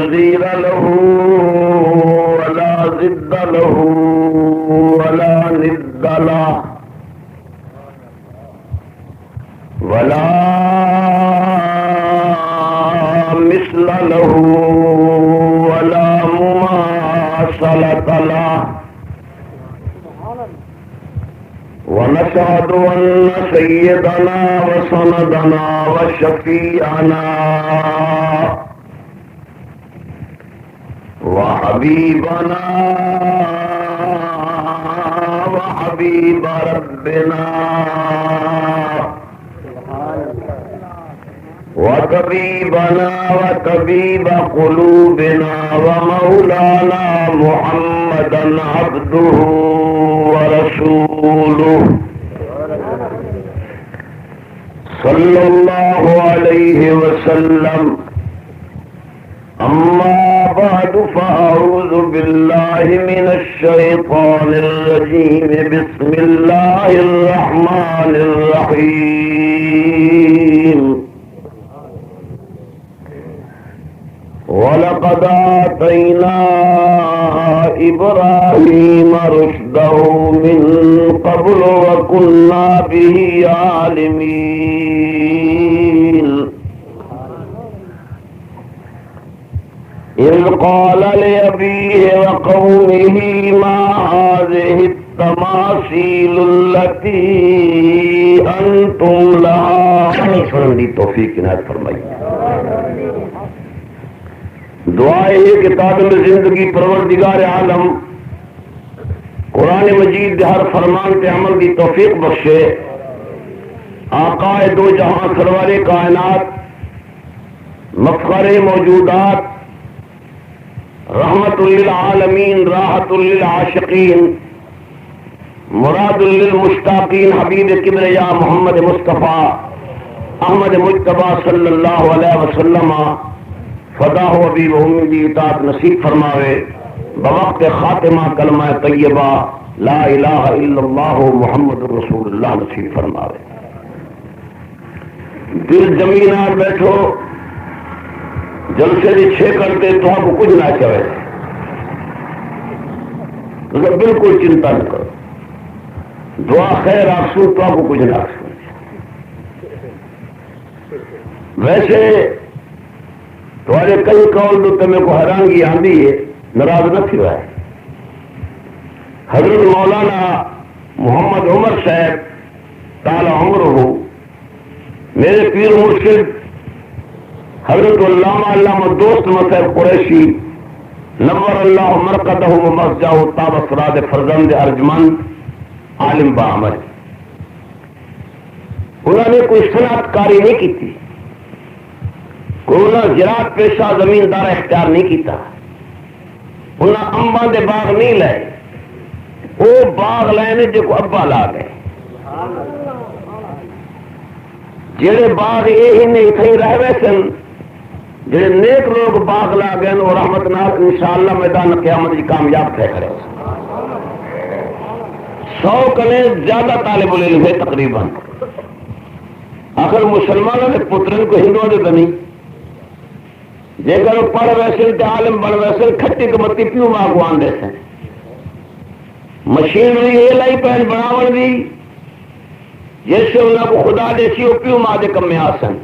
نظير له ولا ضد له ولا ند له ولا مثل له ولا مماثلة له ونشهد أن سيدنا وسندنا وشفيعنا وحبيبنا وحبيب ربنا وطبيبنا وطبيب قلوبنا ومولانا محمدا عبده ورسوله صلى الله عليه وسلم. أما بعد فأعوذ بالله من الشيطان الرجيم. بسم الله الرحمن الرحيم. ولقد آتينا إبراهيم رشده من قبل وكنا به عالمين. إذ قال لأبيه وقومه ما هذه التماثيل التي أنتم لها. سنن دی توفیق عنایت فرمائی. دعائے کتاب میں زندگی پروردگار عالم قرآن مجید ہر فرمان کے عمل کی توفیق بخشے. آقا دو جہاں سرور کائنات مفخر موجودات رحمت للعالمین راحت للعاشقین مراد للمشتاقین حبیب کبریا محمد مصطفیٰ احمد مجتبی صلی اللہ علیہ وسلم فدا ہو ابی و امی دی اطاعت نصیب فرماوے. بوقت خاتمہ کلمہ طیبہ لا الہ الا اللہ محمد رسول اللہ نصیب فرماوے. دل زمینار بیٹھو جلسے دی چھ کرتے تو آپ کو کچھ نہ چاہے بالکل چنتا نہ کرو. دعا خیر آسو تو آپ کو کچھ نہ آسو. ویسے تمہارے کئی قول تو تمہیں کو حیرانگی آندی ہے ناراض نہ تھی ہے. حضرت مولانا محمد عمر صاحب تعالی عمر ہو میرے پیر مرشد حضرت علامہ دوست مسعود قریشی نور اللہ مرقدہ و مسجہ طاب اسراد فرزند ارجمند عالم با عمل. انہوں نے کوئی صنعت کاری نہیں کی تھی. انہوں زراعت پیشہ زمیندار اختیار نہیں کیتا. انہوں امباں دے باغ نہیں لائے. وہ باغ لائے جو ابا لا گئے. جڑے باغ یہ اتنے رہ گئے سن جڑے نیک لوگ باغ لا گئے اور رحمت نال انشاءاللہ میدان قیامت کی کامیاب تھے کھڑے. 100 کنے زیادہ طالب العلم ہے تقریباً. آخر مسلمانوں کے پترن کو ہندوؤں دے نہیں جے کرو پڑھ ویسے تے عالم بن ویسے کھٹی کمتی پیو ماں کو آندے سے مشینری یہ لائی پہن بناون دی جیسے انہوں کو خدا دے سی وہ پیو ماں دے کم میں آسن.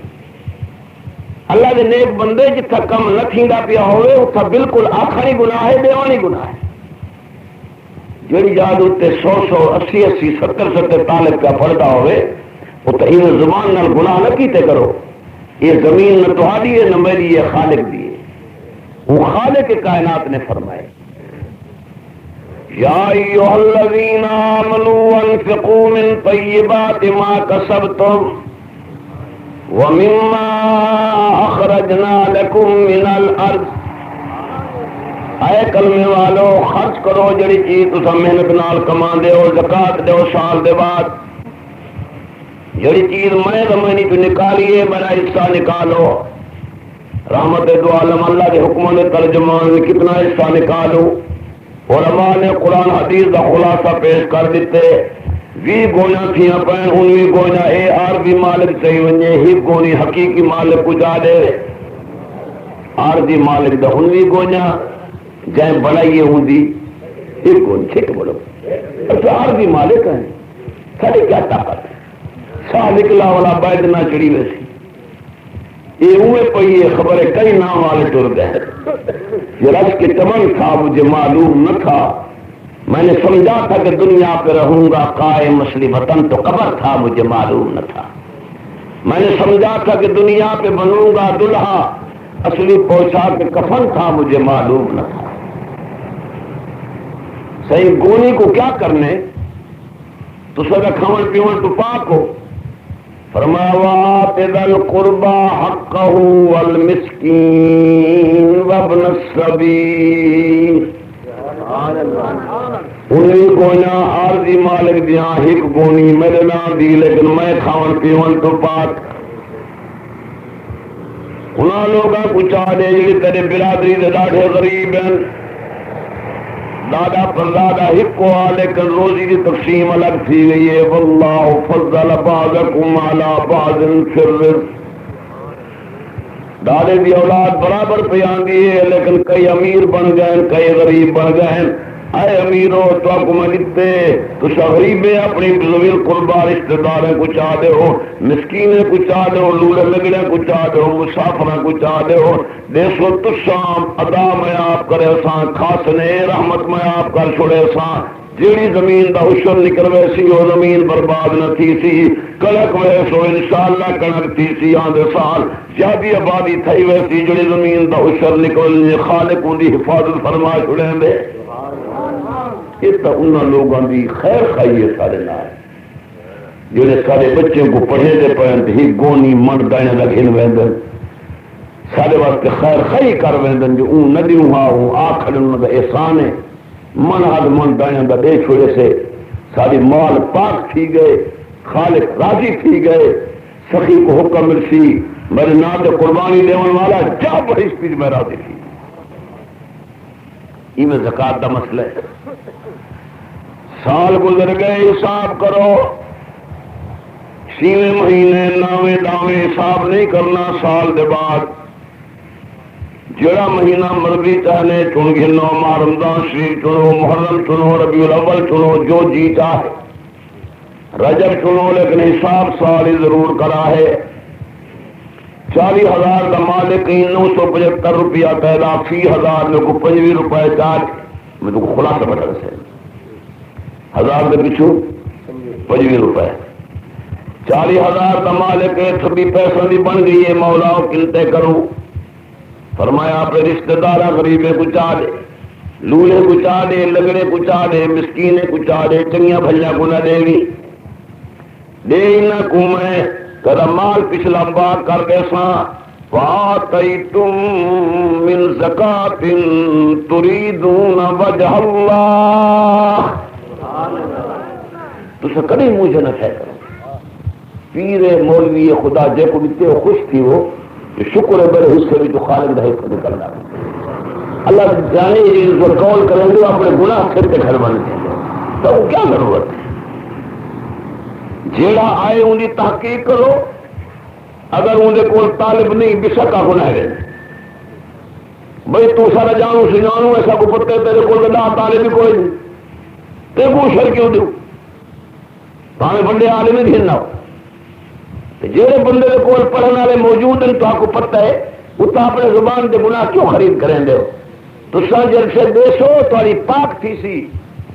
اللہ دے نیک بندے جتھا کم نہ تھیندا پیا ہوئے اتھا بالکل آخری گناہ ہے دیوانی گناہ ہے. جڑی یاد ہوتے 100 80 70 طالب کا پڑھتا ہوئے وہ تو ان زبان نال گناہ نہ کیتے کرو. یہ زمین نہ تہاڈی ہے نہ میری ہے خالق دی ہے. وہ خالق کائنات نے فرمائے یا ایھا الذین آمنوا انفقوا من طیبات ما کسبتم ومما اخرجنا لکم من الارض. اے کلمے والو خرچ کرو جڑی چیز تساں محنت نال کما دے ہو. زکات دو سال دے بعد جڑی چیز میں زمانی تو نکالیے میرا حصہ نکالو. رحمت دو عالم اللہ کے حکموں نے ترجمان میں کتنا حصہ نکالو. علماء نے قرآن حدیث کا خلاصہ پیش کر دیتے. 20 گونا تھیاں پہن 19 گونا اے عربی مالک صحیح ونجے ہی گونی حقیقی مالک کجا دے. عارضی مالک دا ہن بھی گونا جائیں بڑھائیے ہوں دی ایک گون چھک بڑھو تو عارضی مالک ہیں سارے کیا طاقت ہے ساہ نکلا والا بیت نہ چڑی ویسی یہ ہوئے پئی ہے خبر ہے کئی نام والے ٹر گئے یہ رش کے چمن تھا مجھے معلوم نہ تھا میں نے سمجھا تھا کہ دنیا پہ رہوں گا قائم مسلی وطن تو قبر تھا مجھے معلوم نہ تھا میں نے سمجھا تھا کہ دنیا پہ بنوں گا دلہا اصلی پوشاک کفن تھا مجھے معلوم نہ تھا صحیح گونی کو کیا کرنے تو سب کھاون پیون تو پاک ہو فرمایا وآت ذی القربى حقه والمسکین وابن السبیل انہیں گونا عارضی مالک دیاں ہک گونی میرے نام دی لیکن میں کھاون پیون تو پاک انہاں لوگاں کو چاہ دے جی تیرے برادری دے ڈاڑھے غریب ہیں دادا پر دادا ہکو آ لیکن روزی کی تقسیم الگ تھی گئی ہے واللہ فضل بعضکم علی بعض فی الرزق دادے دی اولاد برابر پہ آندی ہے لیکن کئی امیر بن گئے کئی غریب بن گئے اے امیرو تو آپ کو میں لکھتے تو غریبیں اپنی ذویل قربا رشتہ داریں کو چاہ دے ہو مسکینیں کو چاہ دے ہو لوڑے لگڑے کو چاہ دے ہو مسافریں کو چاہ دے ہو دیسو تشام ادا میں آپ کرے سان خاصنے رحمت میں آپ کر چھوڑے سان جیڑی زمین دا حشر نکل ویسی وہ زمین برباد نہ تھی سی کلک ویسو انشاءاللہ کنک تھی سی آندے سال جادی آبادی تھی ویسی جیڑی زمین دا حشر نکل خالق ان دی حفاظت فرما چھوڑیں دے یہ تو انہوں لوگوں کی خیر خائی ہے سارے نال جڑے سارے بچوں کو پڑھے دے پڑھیں ہی گونی من دائیں دا گھن ویندن سارے واسطے خیر خائی کر ویندن جو اون ندیوں ہاں ہوں آخر انہوں دا احسان ہے من حد من دائیں دا دے چھوڑے سے ساری مال پاک تھی گئے خالق راضی تھی گئے سخی کو حکم ملسی میرے نام دے قربانی دیون والا جا بڑی سپیڈ میں راضی تھی یہ میں زکاة دا مسئلہ ہے سال گزر گئے حساب کرو چھویں مہینے نویں داویں حساب نہیں کرنا سال دے بعد جڑا مہینہ مرضی چاہنے چن گھنو ماہ رمضان شریف چنو محرم چنو ربیع الاول چنو جو جی چاہے رجب چنو لیکن حساب سال ہی ضرور کرا ہے 40,000 کا مالک 975 روپیہ پیدا فی ہزار میں کو 25 روپے چارج میں تو خلاصہ بتا سے 1000 کے پیچھو 25 روپے 40,000 کا مالک ہے سبھی پیسہ بھی بن گئی ہے مولا قلتے کروں فرمایا اپنے رشتہ دارہ غریبے کو چاہ دے لولے کو چاہ دے لگڑے کو چاہ دے مسکینے کو چاہ دے چنگیاں بھلیا کو نہ دے گی دے نہ کو میں کدا مال پچھلا بار کر دے ساں وَآتَيْتُم مِّن زَكَاةٍ تُرِيدُونَ وَجْهَ اللَّهِ تو سے کبھی مجھے نہ کہہ کرو پیر مولوی خدا جے کو دیتے ہو خوش تھی وہ کہ شکر ہے بڑے حصے بھی جو خالق رہے کو نکلنا اللہ جانے جو قول کریں گے اپنے گناہ پھر کے گھر بن گئے تو وہ کیا ضرورت ہے جیڑا آئے ان کی تحقیق کرو اگر اندر کول طالب نہیں بشک کا گناہ ہے بھائی تو سارا جانو سے جانو ایسا کو پتہ ہے تیرے کول نہ طالب بھی کوئی نہیں تے کو شر کیوں دوں تمہیں بندے عالم ہی نہ ہو جیڑے بندے کے کول پڑھنے والے موجود ہیں تو آپ کو پتہ ہے وہ تو اپنے زبان کے گناہ کیوں خرید کریں دے ہو تو جب سے دیسو تاری پاک تھی سی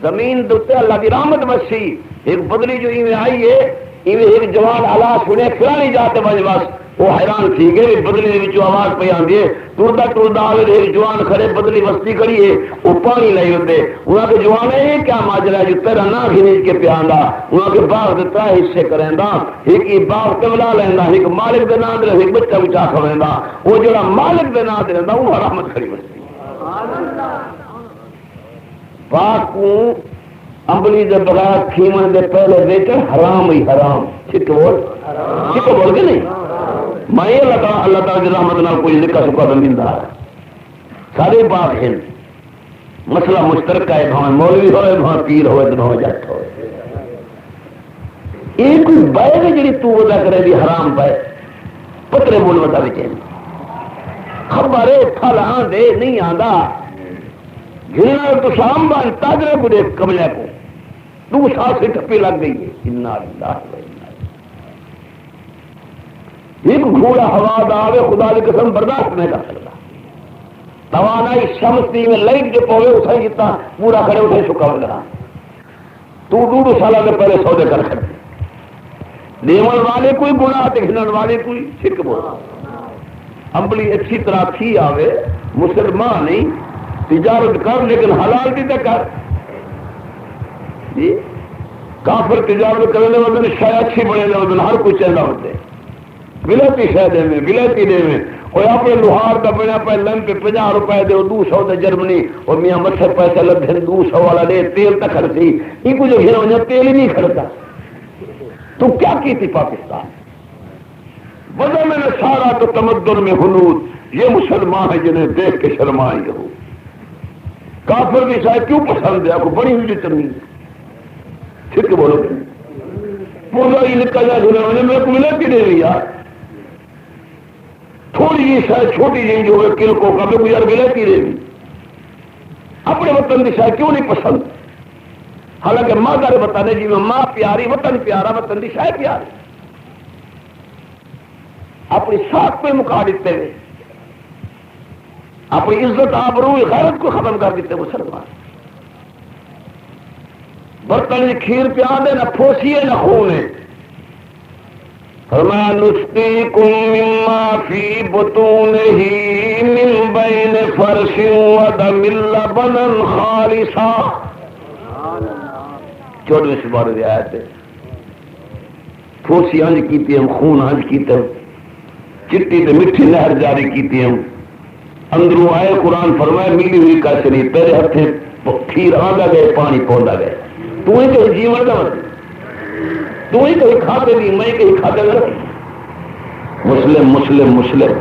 زمین دوتے اللہ کی رحمت بسی ایک بدلی جو ایویں آئی ہے ایویں ایک جوان آواز سنے کھلا نہیں جاتے بج بس وہ حیران تھی گئے بدلی وچوں آواز پہ آندی ہے ٹردا ٹردا آوے ایک جوان کھڑے بدلی وستی کھڑی ہے وہ پانی لے ہوندے انہاں کے جوان ہے کیا ماجرا جو تیرا نہ گھنیج کے پیاندا انہاں کے باغ دے ترا حصے کریندا ایک ہی باغ قبلہ لیندا ایک مالک دے نام دے ایک بچہ بچا کھویندا وہ جڑا مالک دے نام دے لیندا وہ رحمت کھڑی وستی سبحان اللہ پاک کو امبلی دے بغیر کھیمن دے پہلے ویچن حرام ہی حرام چھک بول کے نہیں میں اللہ تعالیٰ کی رحمت نال کوئی لکھا سکا زمین دار سارے باغ ہیں مسئلہ مشترکہ ہے بھاں مولوی ہوئے بھاں پیر ہوئے بھاں جٹ ہوئے یہ کوئی بائے گا جڑی تو ودا کرے دی حرام بائے پترے بول ودا بھی چاہیے خبر پھل آدھے نہیں آتا گھرنا تو شام بان تاجرے کو دیکھ کملے کو 2 سال سے ٹپی لگ گئی ہے. ایک گھوڑا ہوا دے خدا کی قسم برداشت نہیں کر سکتا. توانائی شمسی میں لائٹ جو پوے اسے جتنا پورا کرے اسے چکا لگا. تو 2 سال سے پہلے سودے کر سکتے دیون والے کوئی گناہ دکھنے والے کوئی چھک بولا. امبلی اچھی طرح تھی آوے مسلمان نہیں تجارت کر لیکن حلال بھی تو کر. جی کافر تجارت کرنے والے شاید اچھی بنے والے ہر کوئی چاہتا ہوتے بلتی شہدے میں بلتی دے میں کوئی اپنے لوہار کا بنا پہ لم پہ 50 روپئے دے 200 دے جرمنی اور میاں مچھر پیسے لگے 200 والا دے تیل تک خرچی ان کو جو گھر تیل ہی نہیں خرچا. تو کیا کی تھی پاکستان وجہ میں نے سارا تو تمدن میں حنود یہ مسلمان ہے جنہیں دیکھ کے شرمائیں ہو. کافر کی شاید کیوں پسند ہے آپ کو بڑی ہوئی تمیز ٹھیک بولو پورا ہی نکل جائے سنا میرے کو ملے کہ نہیں یار تھوڑی جی شاید چھوٹی جی جو ہے کل کو کبھی کوئی یار ملے کی رہی اپنے وطن کی شاید کیوں نہیں پسند. حالانکہ ماں دارے بتانے جی میں ماں پیاری وطن پیارا وطن کی شاید پیاری اپنی ساتھ پہ مکا دیتے ہوئے اپنی عزت آبرو غیرت کو ختم کر دیتے مسلمان. برتن کی کھیر پیا دے نہ پھوسیے نہ خونے. فرمایا نسقیکم مما فی بطونہ من بین فرث ودم لبنا خالصا 14 سپارے دی آیت ہے. پھوسی ہنج کیتی ہم خون ہنج کیتے ہم چٹی تے میٹھی نہر جاری کیتی ہم اندروں آئے قرآن فرمایا ملی ہوئی کچری تیرے ہتھے کھیر آندا گئے پانی پوندا گئے تو ہی کہیں جیون کا تو ہی کہیں کھاتے نہیں میں کہیں کھاتے گا. مسلم مسلم مسلم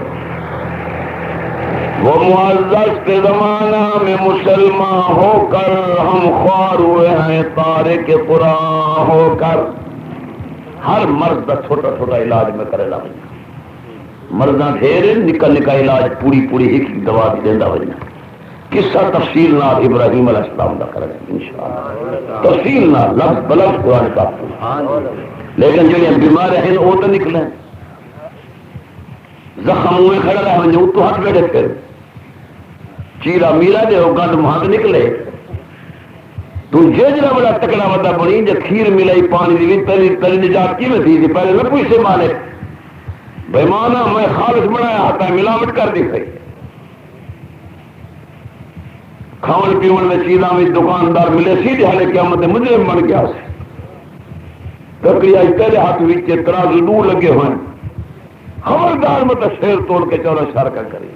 وہ معزز کے زمانہ میں مسلمان ہو کر ہم خوار ہوئے ہیں تارک قرآن ہو کر. ہر مرد کا چھوٹا چھوٹا علاج میں کرے لا مرداں ڈھیر نکا نکا علاج پوری پوری ایک دوا بھی دینا بجنا. قصہ تفصیل نہ ابراہیم علیہ السلام کا کرنا انشاءاللہ تفصیل نہ لفظ بلفظ قرآن کا. لیکن جو بیمار ہیں وہ تو نکلے زخم ہوئے کھڑا رہے جو تو ہاتھ بیٹھے پھر چیرا میرا دے وہ گند مہاد نکلے تو جیجنا بڑا تکڑا ودا بنی جب کھیر ملائی پانی دی تری نجات کی میں تھی پہلے نہ کوئی سے مالک بےمانا میں خالص بنایا ہاتھ ملاوٹ کر دی گئی. کھاون پیون میں چیزاں میں دکاندار ملے سیدھے حالے قیامت مجرم بن گیا سے تکڑی آئی تیرے ہاتھ وچ ترازو دور لگے ہوئے خبردار مت شیر توڑ کے چورا شر کا کری.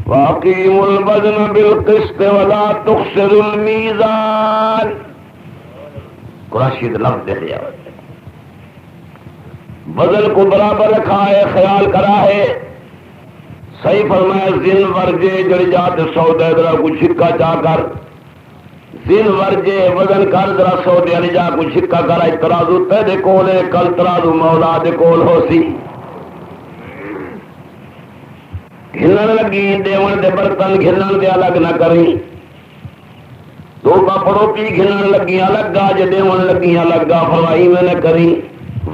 واقیم الوزن بالقسط ولا تخسر المیزان قرآن شید لفظ دے دیا وزن کو برابر رکھا ہے خیال کرا ہے. صحیح فرمایا زن ورجے جڑ جات سودے درا کو چھکا چا کر زن ورجے وزن کر درا سودے علی جا کو چھکا کر ترازو تے دے کول کل ترازو مولا دے کول ہو سی. گھنن لگی دیون دے برتن گھنن دے الگ نہ کریں دو کپڑوں کی گھنن لگی الگ گا جے دیون لگی الگ گا فرمائی میں نے کریں.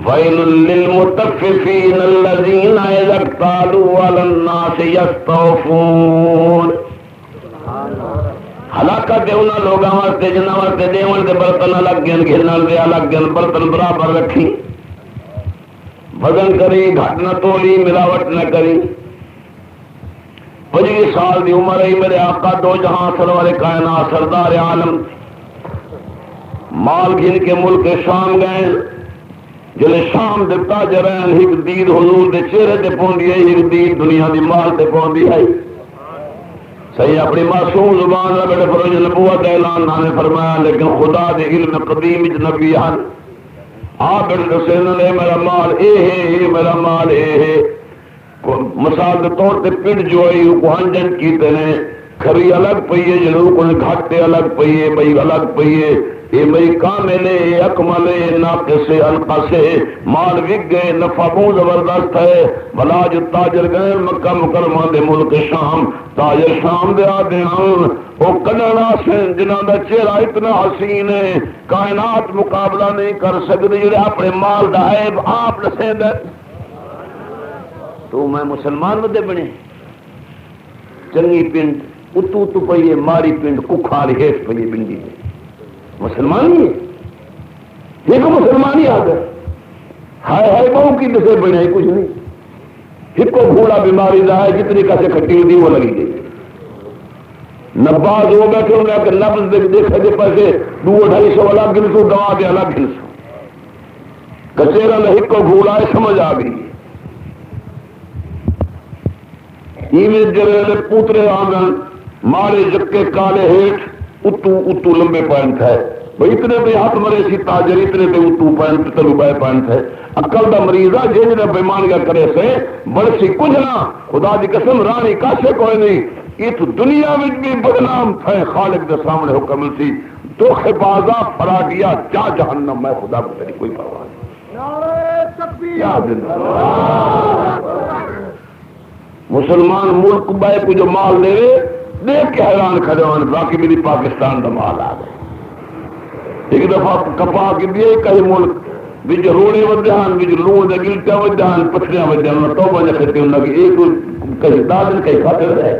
ویل للمطففین الذین اذا اکتالوا علی الناس یستوفون. ہلاکت ہے انہاں لوگاں واسطے جنہاں واسطے دیون دے برتن الگ گن گھنن دے الگ گن برتن برابر رکھی وزن کری گھٹ نہ تولی ملاوٹ نہ کری. 25 سال دی عمر ہے میرے آقا دو جہاں سرور کائنات سردار عالم مال گھن کے ملک شام گئے جلے شام دے تاجر ہیں ایک دید حضور دے چہرے تے پوندی ہے ایک دید دنیا دی مال تے پوندی ہے. صحیح اپنی معصوم زبان میں بیٹے فروج نبوت اعلان نے فرمایا لیکن خدا دے علم قدیم وچ نبی ہیں آپ بیٹے دسے نے میرا مال اے ہے میرا مال اے ہے. مثال کے طور پہ پنڈ جو ہے کو ہنجن کیتے ہیں کھری الگ پئی ہے جنوں کو گھاٹے الگ پئی ہے بئی الگ پئی ہے اے میری کامل اکمل ناقص انقص مال وک گئے نفع بہت زبردست ہے بلا جو تاجر گئے مکہ مکرمہ دے ملک شام تاجر شام دے آدھے ہاں وہ کننا سے جنہاں دا چہرہ اتنا حسین ہے کائنات مقابلہ نہیں کر سکتے جڑے اپنے مال دا عیب آپ نسیں دے تو میں مسلمان ودے بنے چنگی پنڈ اتو تو پئیے ماری پنڈ ککھار ہیس پئیے بنڈی میں مسلمان ہی ہے یہ کو مسلمان ہی آگا ہائے ہائے بہو کی دسے بنے کچھ نہیں ایک کو بھوڑا بیماری دا ہے جتنی کسے کھٹی ہوئی وہ لگی گئی نباز ہو بیٹھے انہیں کہ نبز دیکھا دے پیسے 2-250 الگ گنسو دوا دے الگ گنسو کچیرا میں ایک کو بھوڑا ہے سمجھ آ گئی ایویں جلے پوترے آنگن مارے جکے کالے ہیٹ اتو لمبے پوائنٹ ہے بھئی اتنے پہ ہاتھ مرے سی تاجر اتنے پہ اتو پوائنٹ تلو بے پوائنٹ ہے عقل دا مریضہ جن نے بیمان کا کرے سے بڑھ سی کچھ نہ خدا دی قسم رانی کاسے کوئی نہیں یہ تو دنیا میں بھی بدنام تھے خالق دے سامنے حکم سی تو خبازہ فراڈیا جا جہنم میں خدا کو تیری کوئی پرواہ نہیں یاد مسلمان ملک بے کو جو مال دے دیکھ کے حیران کھڑے ہوئے باقی میری پاکستان کا مال آ گئے ایک دفعہ کپا کے دیے کئی ملک بج روڑے ودے ہیں بج لون دے گلٹا ودے ہیں پتھریاں ودے ہیں توبہ نے کھتے ہیں لگی ایک کہیں دادن کہیں کھاتے رہے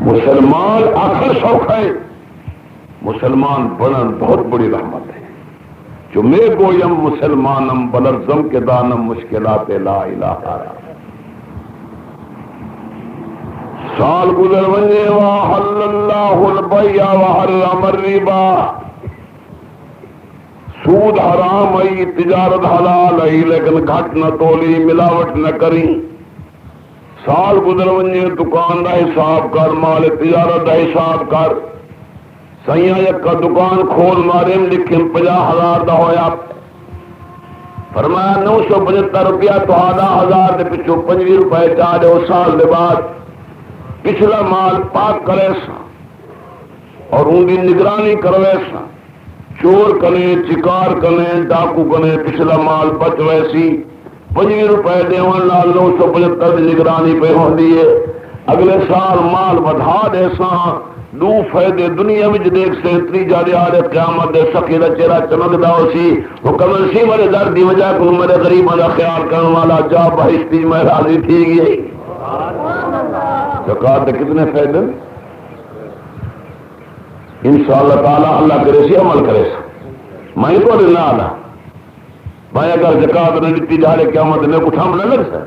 مسلمان آخر شوق ہے مسلمان بنن بہت بڑی رحمت ہے جو میں گویم مسلمانم بلرزم کے دانم مشکلات لا الہ الا سال گزر ونجے وحل اللہ البیع وحرم الربا سود حرام ای تجارت حلال ای لیکن گھٹ نہ تولی ملاوٹ نہ کری سال گزر ونجے دکان دا حساب کر مال تجارت دا حساب کر سیاں یک کا دکان کھول مارے لکھیں 50,000 دا ہویا فرمایا 975 روپیہ تو آدھا 1000 دے پچھو 25 روپے چاہ دے سال دے بعد پچھلا مال پاک کرے سا اور ان کی نگرانی کروے سا چور کنے چکار کنے ڈاکو کنے پچھلا مال بچ ویسی 25 روپے دیون لال 975 نگرانی پہ ہو دیے اگلے سال مال بدھا دے سا دو فائدے دنیا میں دیکھ سے اتنی جاری آرے قیامت دے سخی دا چہرہ چمک دا اسی حکم سی میرے درد دی وجہ کنو میرے غریبوں دا خیال کرنے والا جا بہشتی میں راضی تھی گئی زکات کے کتنے فائدے انشاءاللہ تعالی اللہ کرے سی عمل کرے سی میں کو نہ آنا میں اگر زکات نہ دیتی جا رہے قیامت میں کچھ ہم نہ لگ سا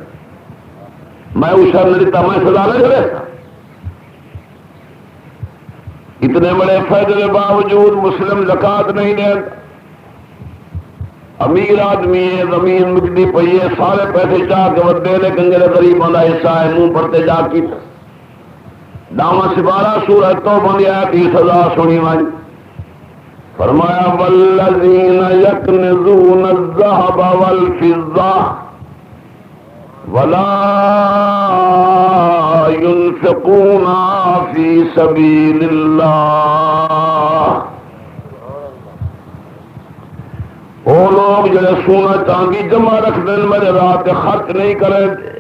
میں اشار نہ دیتا میں سزا نہ کرے سا اتنے بڑے فائدے کے باوجود مسلم زکات نہیں دے امیر آدمی ہے زمین مکدی پئی ہے سارے پیسے چاہ کے ودے لیکن میرے غریبوں کا حصہ ہے منہ پڑتے جا کی داما سپارہ سورت توبہ دی آیت 30,000 سنی وائی فرمایا والذین یکنزون الذهب والفضہ ولا ينفقون فی سبیل اللہ وہ لوگ جڑے سونا چاندی جمع رکھ دیں میرے رات خرچ نہیں کریں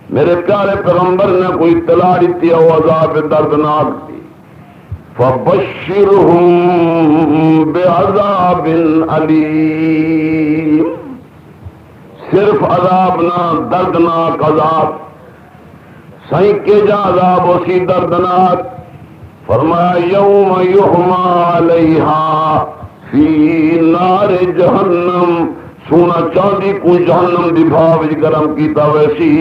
میرے پیارے پیغمبر نے کوئی اطلاع دیتی ہے وہ عذاب دردناک تھی فبشرہم بعذاب علیم صرف عذاب نہ دردناک عذاب سائیں کے جا عذاب اسی دردناک فرمایا یوم یحما علیہا فی نار جہنم سونا چاندی کو جہنم دی بھاو گرم کیتا ویسی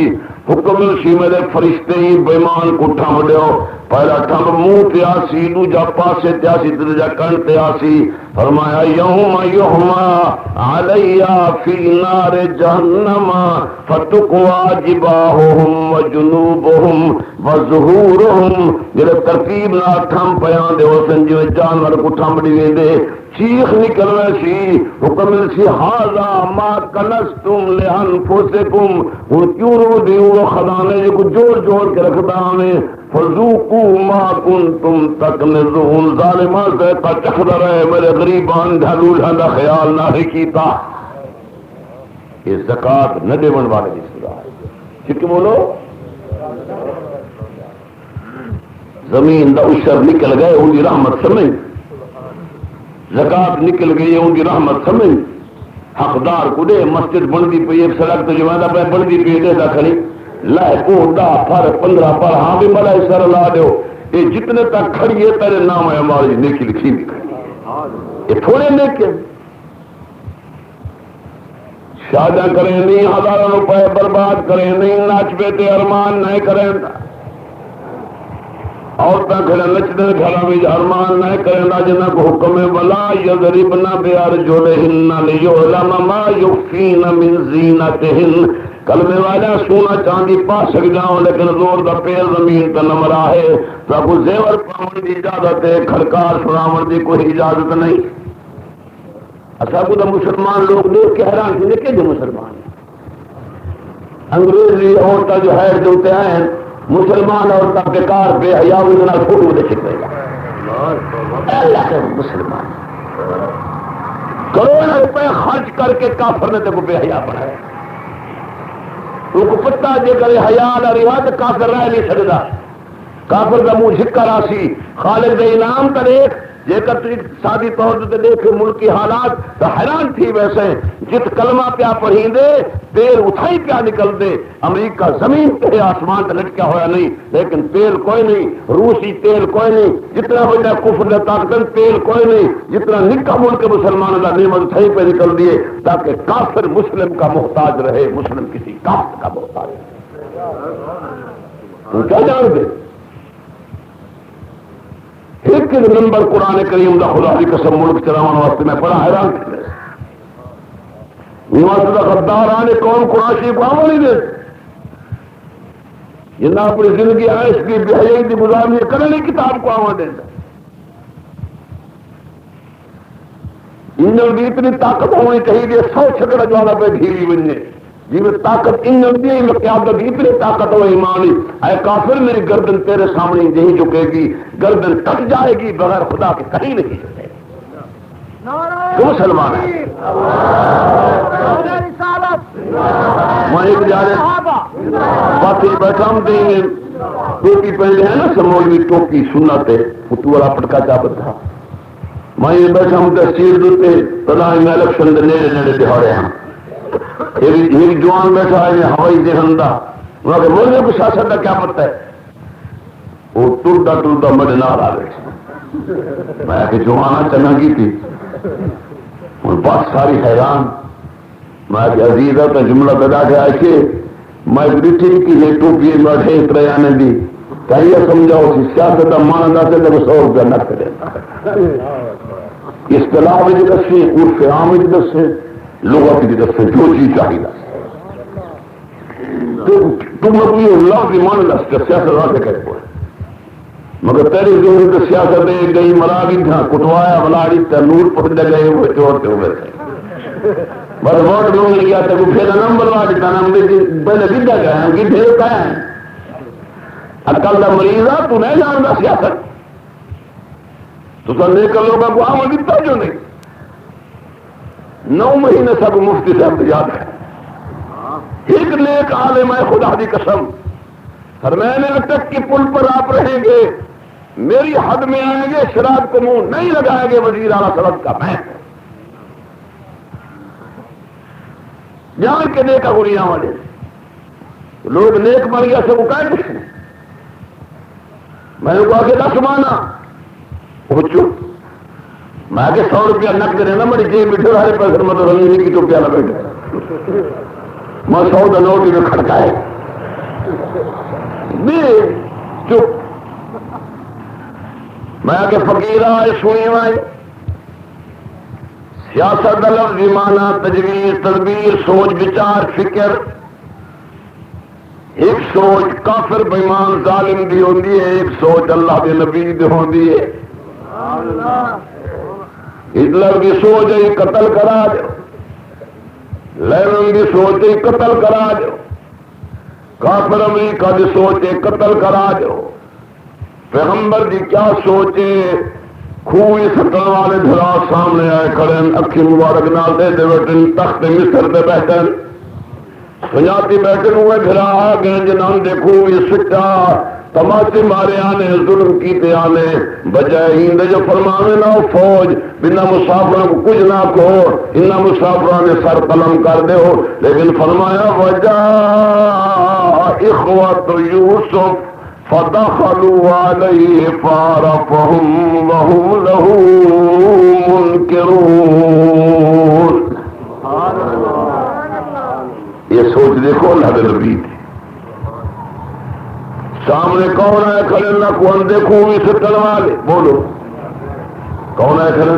حکم سی میرے فرشتے ہی بیمان کو ٹھم دیو پہلا ٹھم منہ تے آسی دوجا پاسے تے آسی تیجا کن تے آسی فرمایا یوم یحما علیہ فی نار جہنم فتقوا جباہہم وجنوبہم وظہورہم جڑے ترتیب نہ ٹھم پیان دے حسن جو جانور کو ٹھم دی دے چیخ نکلنا سی حکم سی ہاذا ما کنزتم لانفسکم وہ کیوں رو دیو خدانے کو جوڑ جوڑ کے رکھتا ہمیں فذوقوا وذوقوا ما کنتم تکنزون، ظالمان سے چکھدا رہے میرے غریبان ڈھالوڑا دا خیال نہ کیتا. یہ زکات نہ دیون والے کی سزا ہے. ٹھیک بولو. زمین دا اشر نکل گئے ان کی رحمت سمجھ، زکات نکل گئی ان کی رحمت سمجھ. حقدار کو دے. مسجد بنتی پی ایک سڑک تو جماعت پہ بنتی پی دے داخلی لائے کو 10 پر 15 پر ہاں بھی بڑا سر لا دو. یہ جتنے تک کھڑی ہے تیرے نام ہے ہماری نیکی لکھی بھی کھڑی ہے. یہ تھوڑے نیک شادیاں کریں نہیں، ہزاروں روپے برباد کریں نہیں، ناچ بیٹے ارمان نہیں کریں، عورتیں کھڑے نچنے گھر میں ارمان نہ کرنا. جنہ کو حکم ولا یضربن بارجلہن لیعلم ما یخفین من زینتہن. کلمے والا سونا چاندی پا سک جاؤں لیکن زور دا پیر زمین کا نمرا ہے. سب زیور پاؤن کی اجازت ہے، کھڑکار سناون کی کوئی اجازت نہیں. اچھا کو تو مسلمان لوگ دیکھ کے حیران تھے کہ جو مسلمان ہیں انگریزی عورتیں جو ہے جو ہیں مسلمان عورتیں بیکار بے حیا اتنا فوٹو دے چکے گا. اللہ کے مسلمان کروڑوں روپے خرچ کر کے کافر نے تو بے حیا بنایا. ان کو پتہ جے کرے حیا نہ رہا تو کافر رہ نہیں سکتا. کافر کا منہ جھکا راسی. خالق دے انعام کا دیکھ جے کر سادی طور سے دیکھ ملک کی حالات تو حیران تھی. ویسے جت کلمہ پیا پڑھی دے تیل اٹھائی پیا نکل دے. امریکہ زمین پہ آسمان کا لٹکا ہوا نہیں لیکن تیل کوئی نہیں. روسی تیل کوئی نہیں. جتنا بڑا کفر طاقت تیل کوئی نہیں. جتنا نکا ملک مسلمانوں کا نعمت اٹھائی پہ نکل دیے تاکہ کافر مسلم کا محتاج رہے، مسلم کسی کافر کا محتاج رہے. تو کیا جان دے ایک نمبر قرآن کریم دا خدا کی قسم ملک چلاون واسطے میں بڑا حیران تھا. غدار آنے کون قرآن شریف آوا نہیں دے جنہیں اپنی زندگی عیش کی بے حیائی کی گزارنی کرنے کتاب کو آوا دیں. انجن کی اتنی طاقت ہونی چاہیے 100 چھکڑ جوانا پہ گھیری بننے جی میں طاقت انجن دی قیادت اتنی طاقت ہو ایمانی. اے کافر میری گردن تیرے سامنے نہیں جھکے گی، گردن کٹ جائے گی بغیر خدا کے کہیں نہیں جھکے گی. تو مسلمان ہے. میں ایک جا رہے باقی بیٹھا ہم دیں ٹوپی پہلے ہے نا سمولی ٹوپی سننا تھے اتو والا پٹکا چاپت تھا. میں بیٹھا ہوں تحصیل دیتے پتا میں الیکشن کے نیڑے نیڑے دہاڑے ہیں. ایک جوان بیٹھا ہے ہوائی ذہن دا وہاں کے ملک کو سیاست کا کیا پتہ ہے. وہ ٹرتا ٹرتا میرے نال آ گئے. میں کہ جوانا چنا کی تھی اور بات ساری حیران. میں کہ عزیز کا جملہ پیدا کیا کہ میں بیٹھی کی یہ ٹوپی بیٹھے اس طرح آنے دی کہیے سمجھاؤ کہ سیاست کا مانا سے تو 100 روپیہ نہ کرے. اصطلاح میں دسے عرف عام میں دسے لغت کی دسے جو چیز چاہیے تم لوگ یہ اللہ کی مان لس کر سیاست سے کہہ پڑے مگر تیری زندگی تو سیاست گئی مرا بھی تھا کٹوایا بلاڑی نور پکڑے گئے ہوئے چورتے ہوئے تھے بس ووٹ لوگ لیا تھا پھر نمبر لا دیتا نا پہلے گڈا گیا گڈے کا ہے اکل کا مریض آ تو نہیں جانتا سیاست تو سننے کا لوگوں کو آم دیتا جو نہیں 9 مہینے سب مفتی صاحب یاد ہے. ایک نیک عالم ہے خدا دی قسم فرمانے تک کہ پل پر آپ رہیں گے میری حد میں آئیں گے شراب کو منہ نہیں لگائیں گے وزیر اعلیٰ سڑک کا میں جان کے نیک گڑیاں والے لوگ نیک مر گیا سب کا کچھ نہیں. میں نے کہا کہ 10 مانا وہ چپ میں کہ 100 روپیہ نقد دینا میری جیب بیٹھے ہر پیسے میں تو رنگی کی ٹوپیاں نہ بیٹھے میں 100 کا نوٹ میں کھڑکائے چپ. میں کہ فقیر آئے سنی آئے سیاست لفظ معنی تجویز تدبیر سوچ بچار فکر. ایک سوچ کافر بےمان ظالم دی ہوندی ہے ایک سوچ اللہ کے نبی دی ہوندی ہے. ہٹلر کی سوچ ہے قتل کرا دو لینن کی سوچ ہے قتل کرا دو کافر امریکہ کی سوچ ہے قتل کرا دو پیغمبر دی کیا سوچے خوہی سٹن والے بھرا سامنے آئے کھڑے اکھی مبارک نال دے دے بیٹھن تخت مصر دے بیٹھن سنجاتی بیٹھن ہوئے بھرا آ گئے جنہاں دے خوہی سٹا تماچے مارے آنے ظلم کیتے آنے بجائے ہند جو فرمانے نہ فوج بنا مسافروں کو کچھ نہ کہو انہا مسافروں نے سر قلم کر دے ہو لیکن فرمایا وجہ اخوت یوسف فدخلوا علیہ فعرفهم وهم له منکرون. یہ سوچ دیکھو اللہ کے نبی تھی سامنے کون ہے کھڑے نہ کون دیکھو بھی سٹن والے بولو کون ہے کھڑے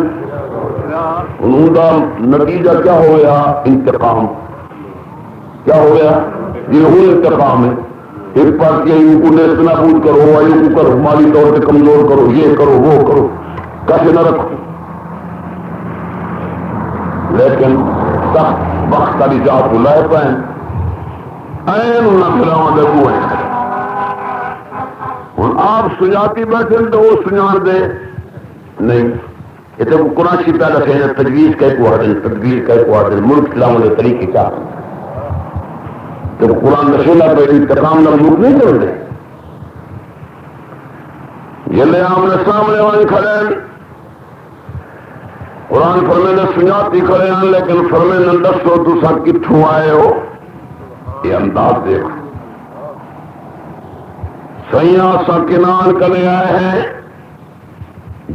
انہوں کا نتیجہ کیا ہو گیا انتقام کیا ہو گیا یہ ہو انتقام ہے ایک پاس کے کو نیست نابود کرو آئیو کو کرو مالی طور پہ کمزور کرو یہ کرو وہ کرو کیسے نہ رکھو لیکن سخت وقت والی ذات کو لائے پائیں این نہ پھراؤں دیکھو ہیں ہوں آپ سجاتی بیٹھے تو وہ سجان دے نہیں یہ تو قرآن شریف پہ رکھے ہیں تجویز کا ایک وعدہ تدبیر کا ایک وعدہ ملک چلاؤں کے طریقے کیا تو قرآن رسولہ پہ انتقام نہ ملک نہیں کر دے جلے آمنے سامنے والے کھڑے ہیں قرآن فرمے نے سجاتی کھڑے ہیں لیکن فرمے نے دسو تو سب کتھوں آئے ہو یہ انداز دیکھو سیاں سا کنان کرے آئے ہیں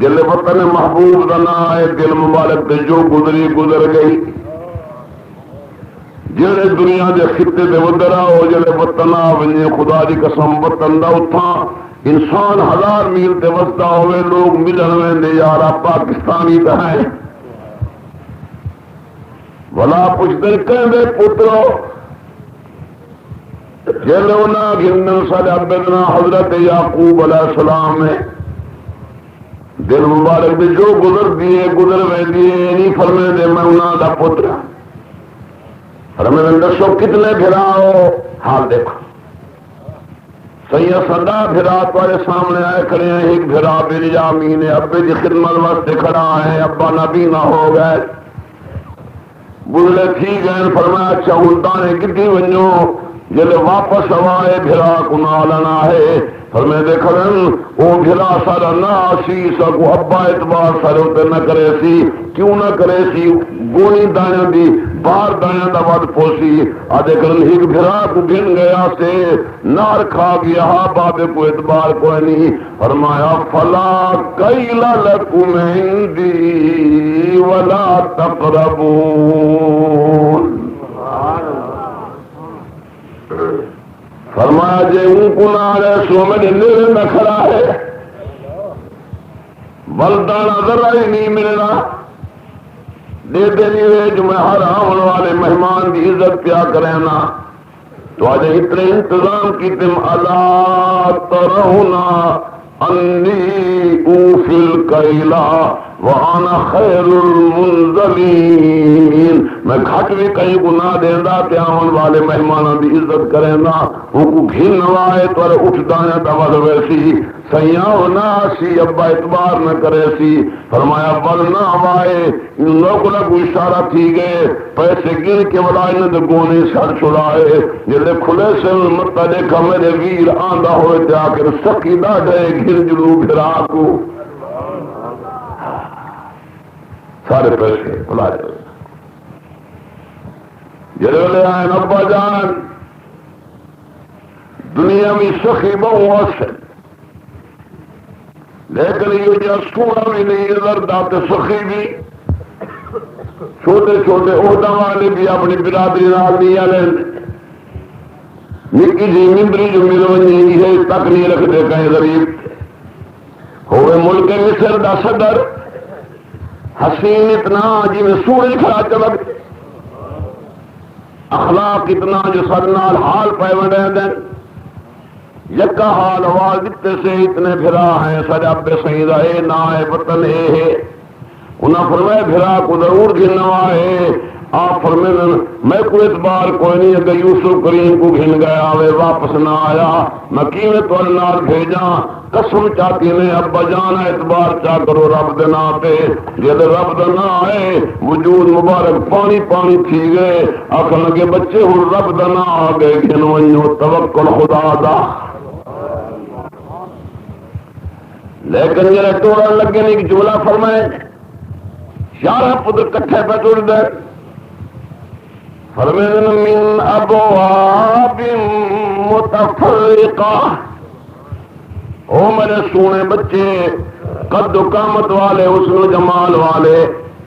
دل وطن محبوب کا نہ آئے دل مبارک دے جو گزری گزر گئی جڑے دنیا دے خطے دے ودرا ہو جڑے وطن آوے خدا دی قسم وطن دا اتھا انسان 1000 میل تے وسدا ہوئے لوگ ملن ویندے یار پاکستانی تے ہیں بھلا پوچھتے کہندے پترو جلونا گھنن صدابدنا حضرت یعقوب علیہ السلام ہے دل مبارک دے جو گزر دیئے گزر وے دیئے نہیں فرمے دے میں انہاں دا پتر فرمے دے دسو کتنے بھرا ہو حال دیکھو سید صدا بھرا تمہارے سامنے آئے کھڑے ہیں ایک بھرا بنیامین ابے دی خدمت واسطے کھڑا ہے ابا نبی نہ ہو گئے بلے تھی گئے فرمایا اچھا ہلدانے کتنی ونجو جلے واپس آئے بھرا کو نالنا ہے فرمے دیکھن او بھرا سارا نہ آسی سکو ابا اعتبار سارے ہوتے نہ کرے سی کیوں نہ کرے سی گونی دائیں دی بار دائیں دا ود پوسی آدھے کرن ایک بھرا کو گن گیا سے نار کھا گیا بابے کو اعتبار کوئی نہیں فرمایا فلا کیلا لکم عندی ولا تقربون فرمایا جے ان کو نہ رہے سو میں دل میں کھڑا ہے بلدانا ذرا ہی نہیں ملنا دے دینی ہے جو میں ہر آمن والے مہمان کی عزت کیا کرنا تو آج اتنے انتظام کی تم اللہ ترہنا انی اوفی الکیلا وانا خیر المنزلین میں گھٹ بھی کئی گناہ دیندہ کہ آمن والے مہمانوں دی عزت کریں نا وہ کو گھن نوائے تو اٹھ دانے دول ویسی سیاں نہ سی ابا اعتبار نہ کرے سی فرمایا بل نہ آئے ان لوگوں کو اشارہ تھی گئے پیسے گر کے بلائے نے گونے سر چھڑائے جلے کھلے سے مت دیکھا میرے ویر آندہ ہوئے تھے آخر سکی نہ گئے گر جلو گھرا کو سارے پیسے بلائے جلے لے آئے ابا جان دنیا میں سخی بہت سے لیکن یہ جو سونا بھی نہیں ادھر داتے سخی بھی چھوٹے چھوٹے عہدہ والے بھی اپنی برادری نال نہیں آلے نکی جی مندری جو ملونی ہے تک نہیں رکھتے کہیں غریب ہوئے ملک مصر دا صدر حسین اتنا جی میں سورج کھڑا چلک اخلاق اتنا جو سرنال حال پیوند ہیں یکا حال آواز دیتے سے اتنے بھرا ہیں سجاب سیدہ نائے وطن ہے انہاں فرمائے بھرا کو ضرور گھنوا ہے آپ فرمیدن میں کوئی اعتبار کوئی نہیں اگر یوسف کریم کو گھن گیا آوے واپس نہ آیا میں کیویں تواڈے نال بھیجاں قسم چاہتی نے ابا جان اعتبار چاہ کرو رب دے نام تے جے رب دا نہ آئے وجود مبارک پانی پانی تھی گئے آخر لگے بچے ہوں رب دا نہ آ گئے گھن ونجو توکل خدا دا لیکن جڑے ٹوڑن لگے نہیں کہ جملہ فرمائے 11 پتر کٹھے پہ ٹر دے فرمائے من ابواب متفرقہ او میرے سونے بچے قد و قامت والے حسن و جمال والے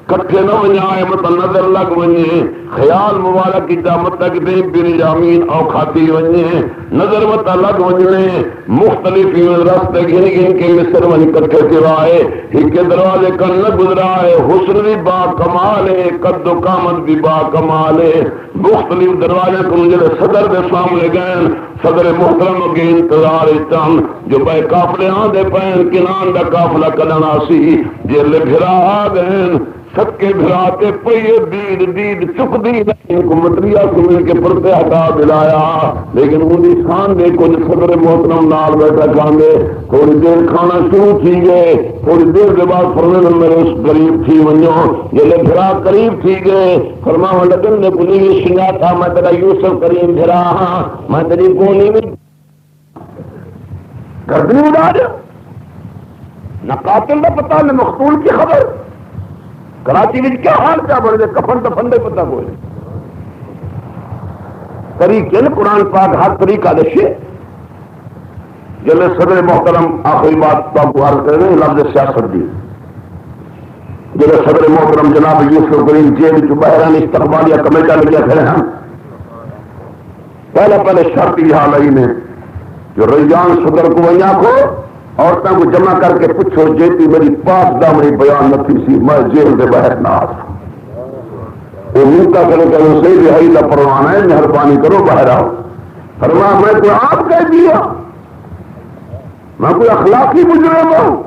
کٹھے نہ ونجائے مت نظر لگ ونجے خیال مبارک کی مت دے بن جامین او کھاتی ونجے نظر مت لگ ونجنے مختلف راستے گن گن کے مصر ون کٹھے سوائے ایک دروازے کا نہ گزرا ہے حسن بھی با کمال ہے قد و قامت بھی با کمال ہے مختلف دروازے کو مجھے صدر دے سامنے گئے صدر محترم کے انتظار چند جو بے قافلے آندے پین کنان دا قافلہ کڈنا سی جیلے بھرا آ گئے سکے بھراتے پئیے دید دید چک دی ان کو مٹریا کو مل کے پرتے ہٹا دلایا لیکن انہی خان دے کچھ صدر محترم نال بیٹھا کھاندے تھوڑی دیر کھانا شروع تھی گئے تھوڑی دیر کے بعد فرمانے میرے اس قریب تھی ونجو جلے بھرا قریب تھی گئے فرمانے لگن نے پولیس سنگا تھا میں تیرا یوسف کریم بھرا ہاں میں تیری گونی میں گردنی اڑا دیا نہ قاتل کا پتہ نہ مقتول کی خبر کراچی میں کیا حال کیا بڑھ گئے کفن دفن دے پتہ کوئی طریقے قرآن پاک ہر طریقہ دشے جب صدر محترم آخری بات تو آپ کو عرض کریں لفظ سیاست دی جب صدر محترم جناب یوسف کریم جیل جو بحران استقبالیہ کمیٹہ لگیا کھڑے ہیں پہلے شرط یہ حال آئی نے جو ریان صدر کو وہاں کو عورتوں کو جمع کر کے پوچھو جیتی میری پاک دامنی بیان نہ تھی سی میں جیل کے باہر نہ آ وہ ملتا کرو کہ صحیح رہائی کا پروانہ ہے مہربانی کرو باہر آؤ فرمایا میں کوئی آپ کہہ دیا میں کوئی اخلاقی مجرم ہوں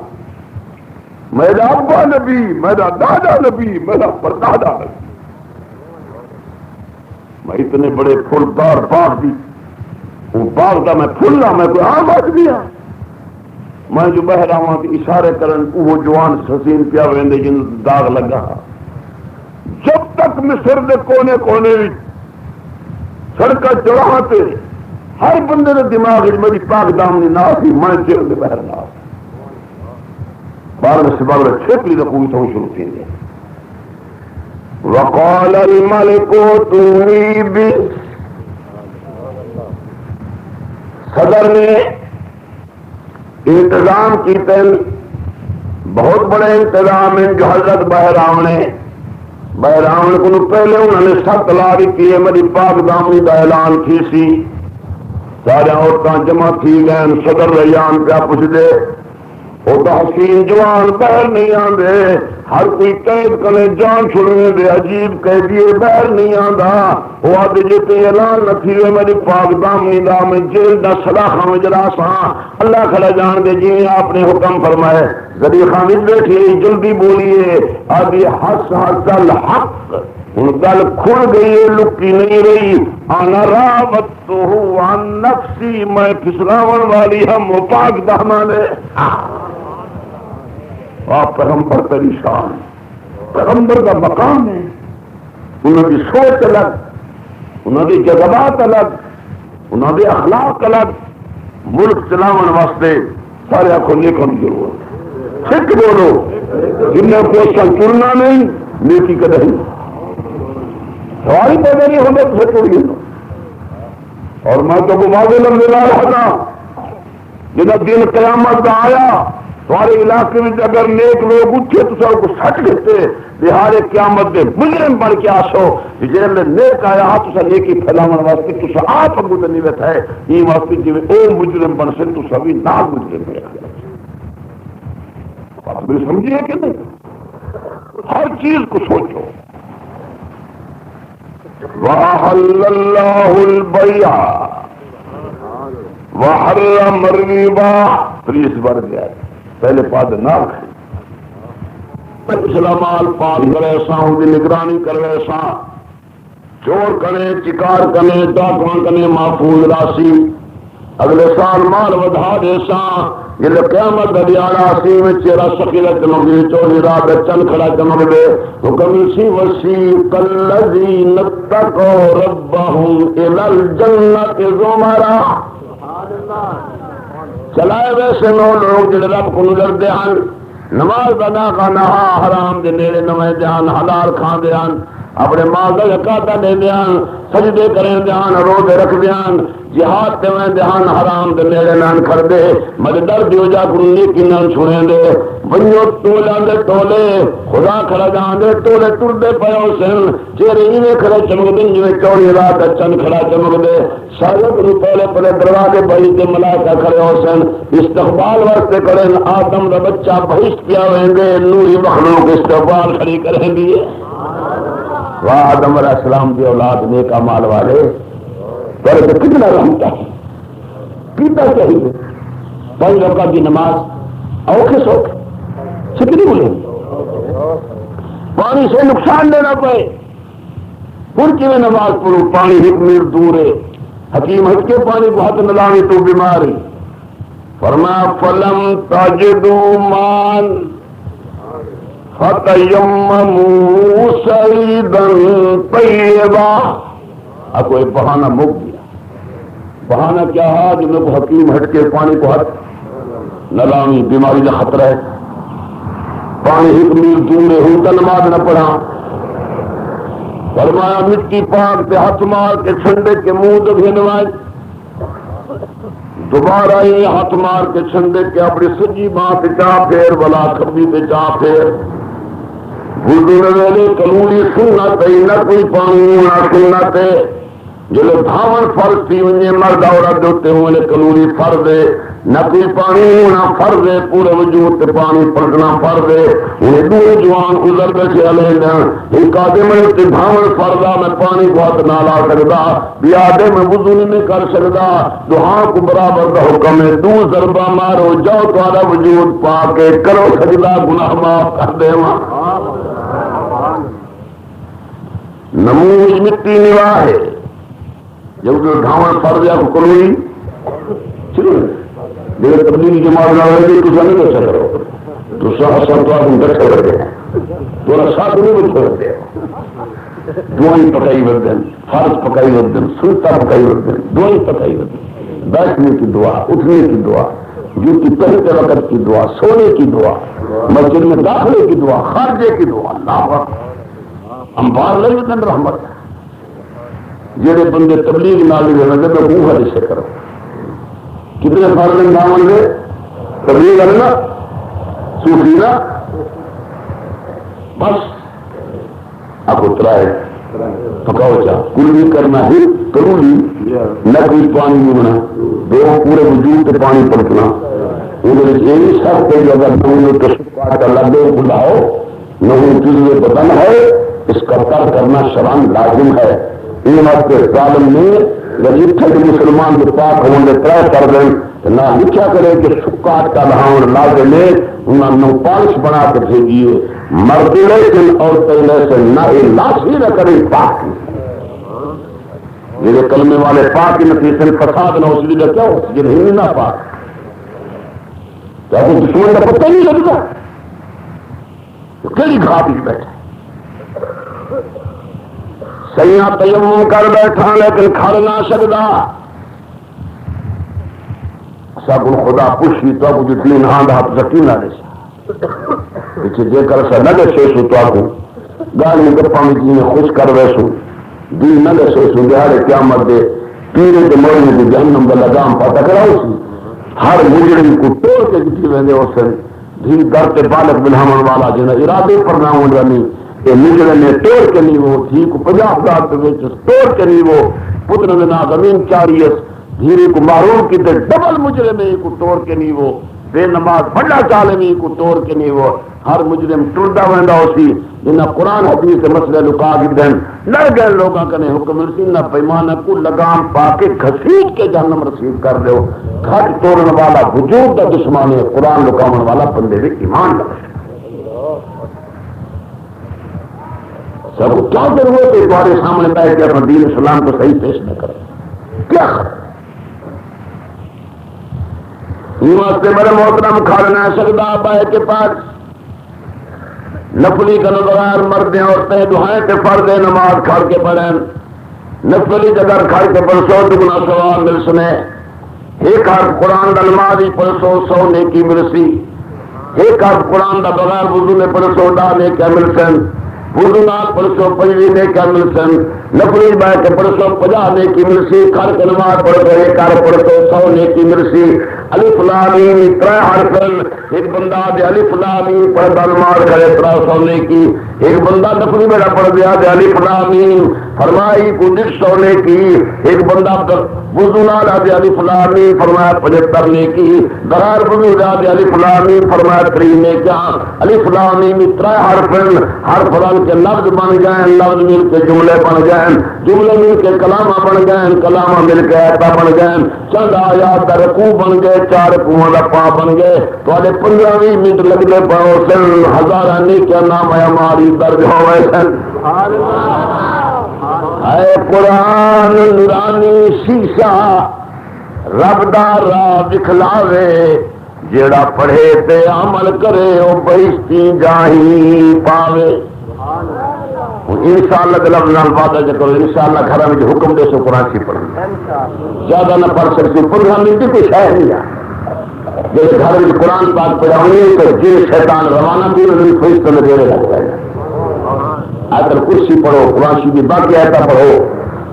میرا ابا نبی میرا دادا نبی میرا پردادا نبی میں اتنے بڑے پھولدار باغ دی وہ باغ دا میں پھلا میں کوئی عام آدمی ہوں میں جو بہ رہا ہوں کہ اشارے کرن وہ جوان حسین پیا ویندے جن داغ لگا جب تک مصر دے کونے کونے سڑکیں چوراہاں تے ہر بندے نے دماغ میری پاک دامنی نہ تھی میں جیل دے بہر نہ بار میں سبب چھپلی رکھوں تو شروع تھی وقال الملك ائتوني به صدر نے انتظام کیتے بہت بڑے انتظام ہیں جو حضرت بہرام کو پہلے انہوں نے 7 لاڑی کیے میری پاک دامنی کا اعلان کی سی سارے عورتیں جمع تھی گئے صدر ریان پہ پوچھ دے وہ تو حسین جوان باہر نہیں آتے ہر کوئی قید کرے جان چھڑنے دے عجیب قیدی باہر نہیں آتا وہ آدھے جیتے اعلان نہ تھی میری پاک دامنی دا میں جیل دا سلاخہ میں جلاسا اللہ کھڑا جان دے جی آپ نے حکم فرمائے ذریع خامد بیٹھی جلدی بولیے آدھی حس حسل حق ان گل کھل گئی لکی نہیں رہی آنا راوت تو عن نفسی میں پھسلاون والی ہم پاک دامانے آپ پیغمبر کا نشان پیغمبر کا مقام ہے انہوں کی سوچ الگ انہوں کی جذبات الگ انہوں کے اخلاق الگ ملک چلاون واسطے سارے کو نیکن ضرورت سکھ بولو جنہیں کوششن چننا نہیں نیکی کا نہیں سواری پیدا نہیں ہونے تو چھوڑیے اور میں تو واضح لفظ لا رہا تھا جنہیں دن قیامت کا آیا سارے علاقے میں اگر نیک لوگ اٹھے تو سب کو سٹ لیتے بہارے قیامت دے مجرم بن کے آسو جیل میں نیک آیا تو سا نیکی پھیلاون واسطے تو سا آپ اگو تو نہیں بیٹھا ہے یہ واسطے جی او مجرم بن سے تو سبھی نام مجرم ہے آپ میرے سمجھیے کہ نہیں ہر چیز کو سوچو وَأَحَلَّ اللَّهُ الْبَيْعَ وَحَرَّمَ الرِّبَا پھر اس بار گیا پہلے پاد نہ اسلام مال پاک کرے سا ہوں دی نگرانی کرے سا چور کنے چکار کنے ڈاکواں کنے محفوظ راسی اگلے سال مال ودھا دے ساں جب قیامت دیاڑا سی میں چیرا شکیلہ چمک دے چوری راہ بے چند کھڑا چمک دے حکم سی وسیق الذین اتقوا ربہم الی الجنت زمرا چلائے ویسے نو لوگ جڑے رب کو ڈردے ہیں نماز بنا کا نہا حرام دے نیڑے نویں دھیان حلال کھان دیان اپنے مال کا زکات دے دیان سجدے کریں دیان روزے رکھ دیان جہاد تے میں دیان حرام دے نیڑے نان کر دے مجھے در دیو جا کنی کی نان چھوڑیں دے بنیو ٹولان دے ٹولے خدا کھڑا جان دے ٹولے ٹر دے پیو سن چیرے ہی کھڑا چمک دن جو چوڑی رات چند کھڑا چمک دے سالت رو پہلے پہلے دروازے بھائی تے ملائکہ کھڑے ہو سن استقبال واسطے کریں آدم دا بچہ بہشت پیا ہوئیں گے نوری مخلوق استقبال کھڑی کریں گی واہ آدم علیہ السلام کی اولاد نیک اعمال والے پر تو کتنا رحمتا ہے پیتا چاہیے 5 رکعت کی نماز اوکھے سوکھے سکری بولے پانی سے نقصان لینا پائے پھر کی نماز پڑھو پانی ایک میل دور ہے حکیم ہٹ کے پانی کو ہاتھ نلاوی تو بیماری فرمایا فلم تجدوا مان فتیمموا صعیدا طیبا اب کوئی بہانہ مک گیا بہانہ کیا ہے جن کو حکیم ہٹ کے پانی کو ہاتھ نلامی بیماری کا خطرہ ہے پانی ایک میل دور ہے ہوں تو نماز نہ پڑھا فرمایا مٹی پاک پہ ہاتھ مار کے چھنڈے کے منہ تو بھینوائے دوبارہ یہ ہاتھ مار کے چھنڈے کے اپنی سجی ماں پہ چا پھیر بلا کبھی پہ چا پھیر بزرگ ویلے کلوڑی سننا تے نہ کوئی پانی نہ سننا تے جلے دھاون فرض تھی ونجے مرد عورت دوتے ہوئے کلوڑی فرض ہے نہ کوئی پانی ہونا فرض ہے پورے وجود تے پانی پڑھنا فرض ہے انہیں دورے جوان گزر بیٹھے علیہ دیں ایک آدم ہے تے دھاون فرضا میں پانی کو ہاتھ نہ لا سکتا بیادے میں وضو نہیں کر سکتا دعا کو برابر کا حکم ہے 2 ضربہ مارو جاؤ تمہارا وجود پا کے کرو سجدہ گناہ معاف کر دے نموز مٹی نواہ ہے جب کہ دھاون فرض یا کلوئی چلو میرے تبلیغی جماعت نہ رہے تو نہیں اچھا کرو تو سب تو آپ اندر چھوڑ دیں تو ساتھ نہیں چھوڑ دیں دعائیں پکائی وردن فرض پکائی وردن سنتا پکائی وردن دعائیں پکائی وردن بیٹھنے کی دعا اٹھنے کی دعا جو کہ پہلے وقت کی دعا سونے کی دعا مسجد میں داخلے کی دعا خارجے کی دعا اللہ امبار لے دن رحمت جڑے بندے تبلیغ نال لگے تو وہ حدیث کرو کتنے فرض دامن دے تبلیغ کرنا صوفی نا بس آپ اترا ہے پکاؤ چاہ کلی کرنا ہے کرولی نہ کوئی پانی ہونا دو پورے وجود سے پانی پڑکنا یہی سب کوئی اگر تو لگے بلاؤ نہیں چیز بدن ہے اس کا تر کرنا شران لازم ہے یہ بات کے ظالم نے غریب تھے مسلمان کے پاک ہونے طے کر دیں نہ لکھا کرے کہ سکاٹ کا دھاؤن لازم ہے انہوں نے پالش بنا کے بھیجیے مردے سے اور پہلے سے نہ لاش ہی نہ کرے پاک میرے کلمے والے پاک کی نتیجے فساد نہ اس لیے کیا ہو یہ نہیں نہ پاک کیا کوئی دشمن کا پتہ نہیں لگتا کئی گھاٹ ہی بیٹھے سیاں تیمم کر بیٹھا لیکن کھڑ نہ سکتا سب خدا پوچھی تو آپ دین ہاں آپ ذکی نہ دے پیچھے جے کر سا نہ دسے سو تو آپ گالی گپا میں خوش کر ویسو دین نہ دسے سو دیہڑے قیامت دے پیرے کے موڑنے کی جہنم کا لگام پتہ کراؤ سی ہر مجرم کو توڑ کے جتی ویندے اس سے دھی در کے بالک بلہمن والا جنہ ارادے پر نہ ہو جانی یہ مجرم نے توڑ کے نہیں وہ دھی کو 50,000 کے بیچ توڑ کے نہیں وہ پتر دنا زمین چاریس دھیرے کو معروف کی تے ڈبل مجرم میں کو توڑ کے نہیں وہ بے نماز بڑا چالمی کو توڑ کے نہیں وہ ہر مجرم ٹردا ویندا اسی جنہ قرآن حدیث کے مسئلے لکا کے دین لڑ گئے لوگوں کنے حکم رسین نہ پیمانہ کو لگام پا کے گھسیٹ کے جہنم رسید کر دو گھٹ توڑنے والا وجود کا دشمن ہے قرآن لکاون والا بندے بھی ایمان لگے سب کیا ضرورت ہے تمہارے سامنے بیٹھ کے اپنا دین اسلام کو صحیح پیش نہ کرے؟ کیا واسطے بڑے محترم کھا نہ سکتا بیٹھ کے پاس نفلی کا بغیر مرد عورتیں دعائیں تے فرد نماز کھڑ کے پڑھیں نفلی جگہ کھڑ کے پرسو دگنا ثواب مل سنے ایک حرف قرآن دا نماز ہی پرسو 100 نیکی ملسی ایک حرف قرآن دا بغیر وضو میں پرسو دا نیکیاں مل سن وضو نال پرسو 25 نیکیاں مل سن نفلی بیٹھ کے پرسو 50 نیکی ملسی کھڑ کے نماز پڑھو ایک حرف پرسو 100 نیکی ملسی الف لام میم 3 حرف ایک بندہ دے الف لام میم پڑھتا نماز کرے 300 نیکی ایک بندہ نفلی بیٹا پڑھ دیا دے الف لام میم فرمائی کو 100 نیکی ایک بندہ وضو نال دے الف لام میم فرمایا 75 نیکی بغیر وضو دے الف لام میم فرمایا 3 نیکیاں الف لام میم 3 حرف بن کے لفظ بن گئے لفظ مل کے جملے بن گئے جملے مل کے کلامہ بن گئے کلامہ مل کے آیتاں بن گئے چند آیات دا رکوع بن گئے 4 رکوعاں دا پا بن گئے تواڈے 15-20 منٹ لگدے پاؤ سن ہزاراں نیکیاں نام ہماری درج ہوئے سن اے قرآن نورانی شیشہ رب دا راہ دکھلاوے جیڑا پڑھے تے عمل کرے او بہشتی جاہی پاوے انشاءاللہ دلم نال وعدہ کرو انشاءاللہ گھر میں حکم دے سو قرآن سی پڑھنا زیادہ نہ پڑھ سکتی 15 منٹ کوئی شاید نہیں ہے جیسے گھر میں قرآن پاک پڑھا ہوئی تو جن شیطان روانہ بھی نہیں کوئی تو نظرے لگ جائے آیت الکرسی پڑھو قرآن شریف باقی آیتاں پڑھو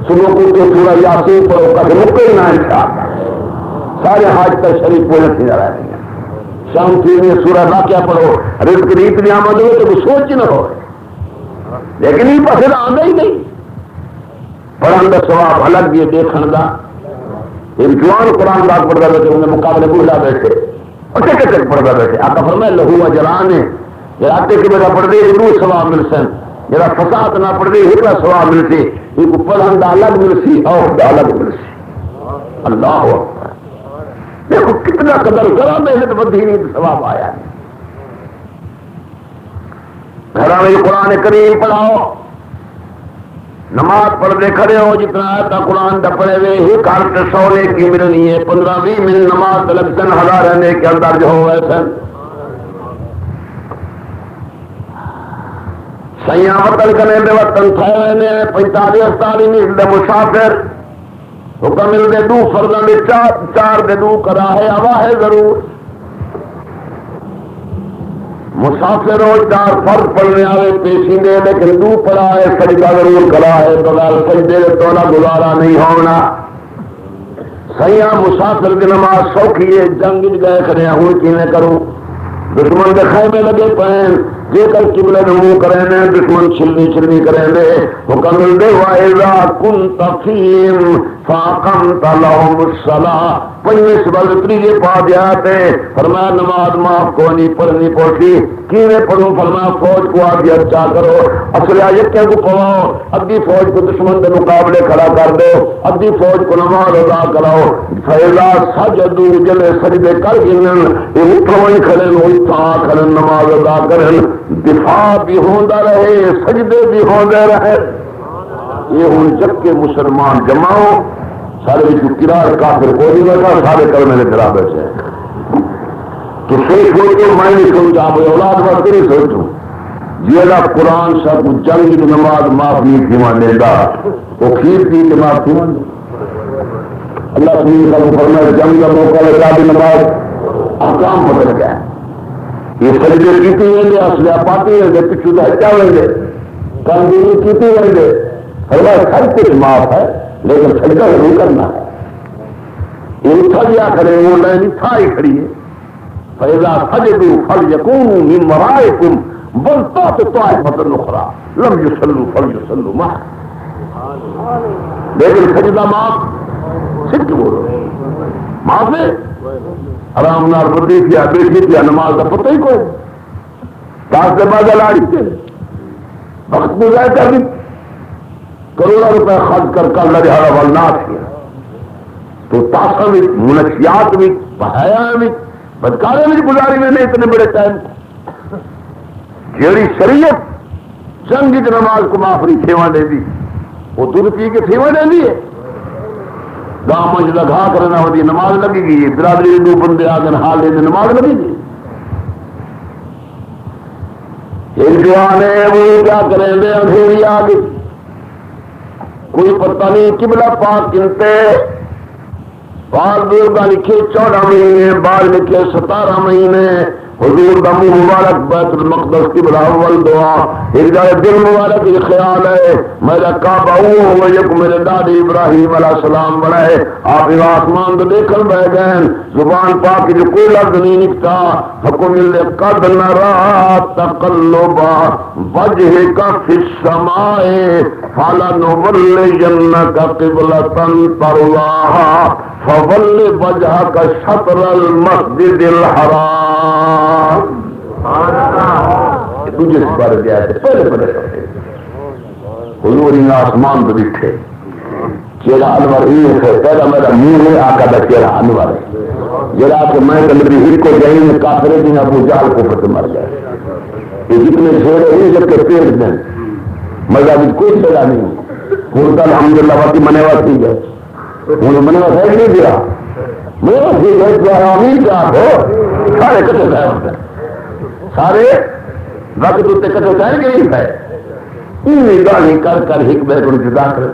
سنو کو تو سورہ یاسین پڑھو کبھی مکے نہ انشاءاللہ سارے حاج تک شریف پورے تھی جا رہے ہیں شام کی سورہ واقعہ پڑھو رزق کی اتنی آمد ہوئے تو کوئی سوچ نہ ہو لیکن یہ پسند آتا ہی نہیں پڑھن کا سواب الگ بھی دیکھن کا ایک جوان قرآن پاک پڑھتا بیٹھے انہیں مقابلے بھولا بیٹھے اور چک پڑھتا بیٹھے آقا فرمائے لہو اجران ہے جب آتے کہ میرا پڑھتے دو سواب مل سن جب فساد نہ پڑھتے ایک سواب ملتے ایک پڑھن کا الگ ملسی اور الگ ملسی اللہ دیکھو کتنا قدر ذرا محنت بدھی نہیں سواب آیا ہے گھر میں قرآن کریم پڑھاؤ نماز پڑھتے کھڑے ہو جتنا آتا قرآن دا پڑھے ہوئے ایک حرف 100 نیکی ملنی ہے 15-20 منٹ نماز لگ سن ہزار رہنے کے اندر جو ہوئے سن سیاں وطن کرنے دے وطن تھے رہنے 45-48 منٹ دے مسافر حکم مل دے 2 فرضاں دے 4 دے 2 کرا ہے ہوا ہے ضرور مسافر ہو 4 فرض پڑھنے آئے پیشی دے لیکن 2 پڑھا ہے سجدہ ضرور کرا ہے بغیر سجدے تو نہ گزارا نہیں ہونا سیاں مسافر کی نماز سوکھی ہے جنگ گئے کھڑے ہوں کی میں کروں دشمن کے خیمے لگے پہن جے کر قبلے میں منہ کریں دشمن چھلنی کریں دے حکم دے وَإِذَا كُنْتَ فِيهِمْ فَأَقَمْتَ لَهُمُ الصَّلَاةَ پنجویں سبل تریجے پا دیا تے فرمایا نماز معاف کو نہیں پڑھنی پڑتی کیویں پڑھوں فرمایا فوج کو آگے اچھا کرو اصلیہ یکے کو پڑھاؤ ادھی فوج کو دشمن کے مقابلے کھڑا کر دو ادھی فوج کو نماز ادا کراؤ فَإِذَا سَجَدُوا جلے سجدے کر گنن یہ اٹھوئی کھڑن اٹھا کھڑن نماز ادا کرن دفاع بھی ہوندہ رہے سجدے بھی ہوندے رہے یہ ہوں جب کے مسلمان جماؤ سارے جو کرار کافر کو نہیں بیٹھا سارے کلمے نے کرا بیٹھے تو سوچ ہو کے میں نہیں سوچا اولاد واسطے نہیں سوچوں جیڑا قرآن سب جنگ کی نماز معاف نہیں تھی مانے گا وہ کھیر کی نماز تھی اللہ کا فرمایا جنگ کا موقع لگا دی نماز احکام بدل گیا یہ سجدے کیتے ہوئیں گے اصلیہ پاتے ہیں گے پچھو دہچا ہوئیں گے کمزوری کیتے ہوئیں گے فرمایا سب کچھ معاف ہے لیکن سجدہ ضرور کرنا ہے یہ اٹھا دیا کھڑے وہ نہیں تھا ہی کھڑی ہے فَإِذَا سَجَدُوا فَلْيَكُونُوا مِن وَرَائِكُمْ وَلْتَأْتِ طَائِفَةٌ أُخْرَىٰ لَمْ يُصَلُّوا فَلْيُصَلُّوا مَعَهُمْ لیکن سجدہ معاف سچ بولو معاف ہے آرام نال بردی کیا بیٹھی کیا نماز کا پتہ ہی کوئی تاج سے بازا لاڑی تھے وقت گزار کر دی کروڑوں روپے خرچ کر کر لڑا والنا کیا تو تاسا بھی منشیات بھی بہایا بھی بدکارے بھی گزاری میں نے اتنے بڑے ٹائم جیڑی شریعت چنگی نماز کو معافری تھیواں دے دی وہ دودھ پی کے تھیواں دے دی ہے گاؤں میں لگا کرنا ہوتی نماز لگے گی برادری دو بندے آ گئے حال دے نماز لگے گی ایک جوان ہے وہ کیا کریں دے اندھیری آ گئی کوئی پتہ نہیں قبلہ پاک کنتے بعض بزرگاں لکھے 14 مہینے بعض لکھے 17 مہینے حضور کا منہ مبارک بیت المقدس کی بلا اول دعا ایک جائے دل مبارک یہ خیال ہے میرا کعبہ وہ یک میرے دادی ابراہیم علیہ السلام بنائے آپ آسمان تو دیکھن بہ گئے زبان پاک جو کوئی لفظ نہیں نکتا حکم قد نرا تقلبا وجهك في السماء فلنولينك قبلة ترضاها فول وجهك شطر المسجد الحرام تجھے اس بارے دیا ہے پہلے پہلے حضور ان آسمان پہ بیٹھے چہرہ انور ہی ہے پہلا میرا منہ ہے آقا کا چہرہ انور ہے جرا کہ میں نبی ہی کو جائیں میں کافرے دن ابو جہل کو فتح مر گئے یہ جتنے چھوڑے ہیں جب کے پیڑ دیں مزہ بھی کوئی سزا نہیں ہوں تو الحمدللہ باقی منے واس نہیں گئے انہوں نے منہ ہے نہیں دیا میرا ٹھیک ہے پیارا امیر کیا ہو سارے کٹے گئے ہوتے سارے وقت اتنے کٹے جائیں گے نہیں ہے ان گالی کر کر حکمت کو جدا کر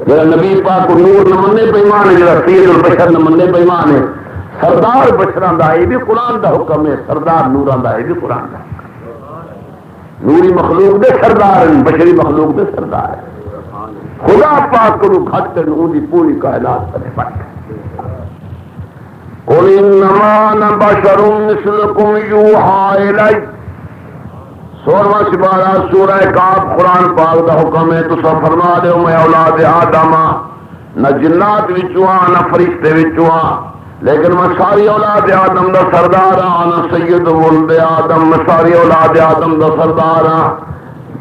جرا نبی پاک کو نور نمنے پیمان ہے جرا سید البشر نمنے پیمان ہے سردار بشران دا یہ بھی قرآن دا حکم ہے سردار نوران دا یہ بھی قرآن دا نوری مخلوق دے سردار ہیں بشری مخلوق دے سردار ہیں خدا پاک کو گھٹ کر ان کی پوری کائنات پر پڑھ قل انما انا بشر مثلكم يوحى الي سورہ سپارہ سورہ کاف قرآن پاک دا حکم ہے تو سب فرما دے میں اولاد آدم نہ جنات وچوں نہ فرشتے وچوں لیکن میں ساری اولاد آدم دا سردار ہاں نہ سید ولد آدم میں ساری اولاد آدم دا سردار ہاں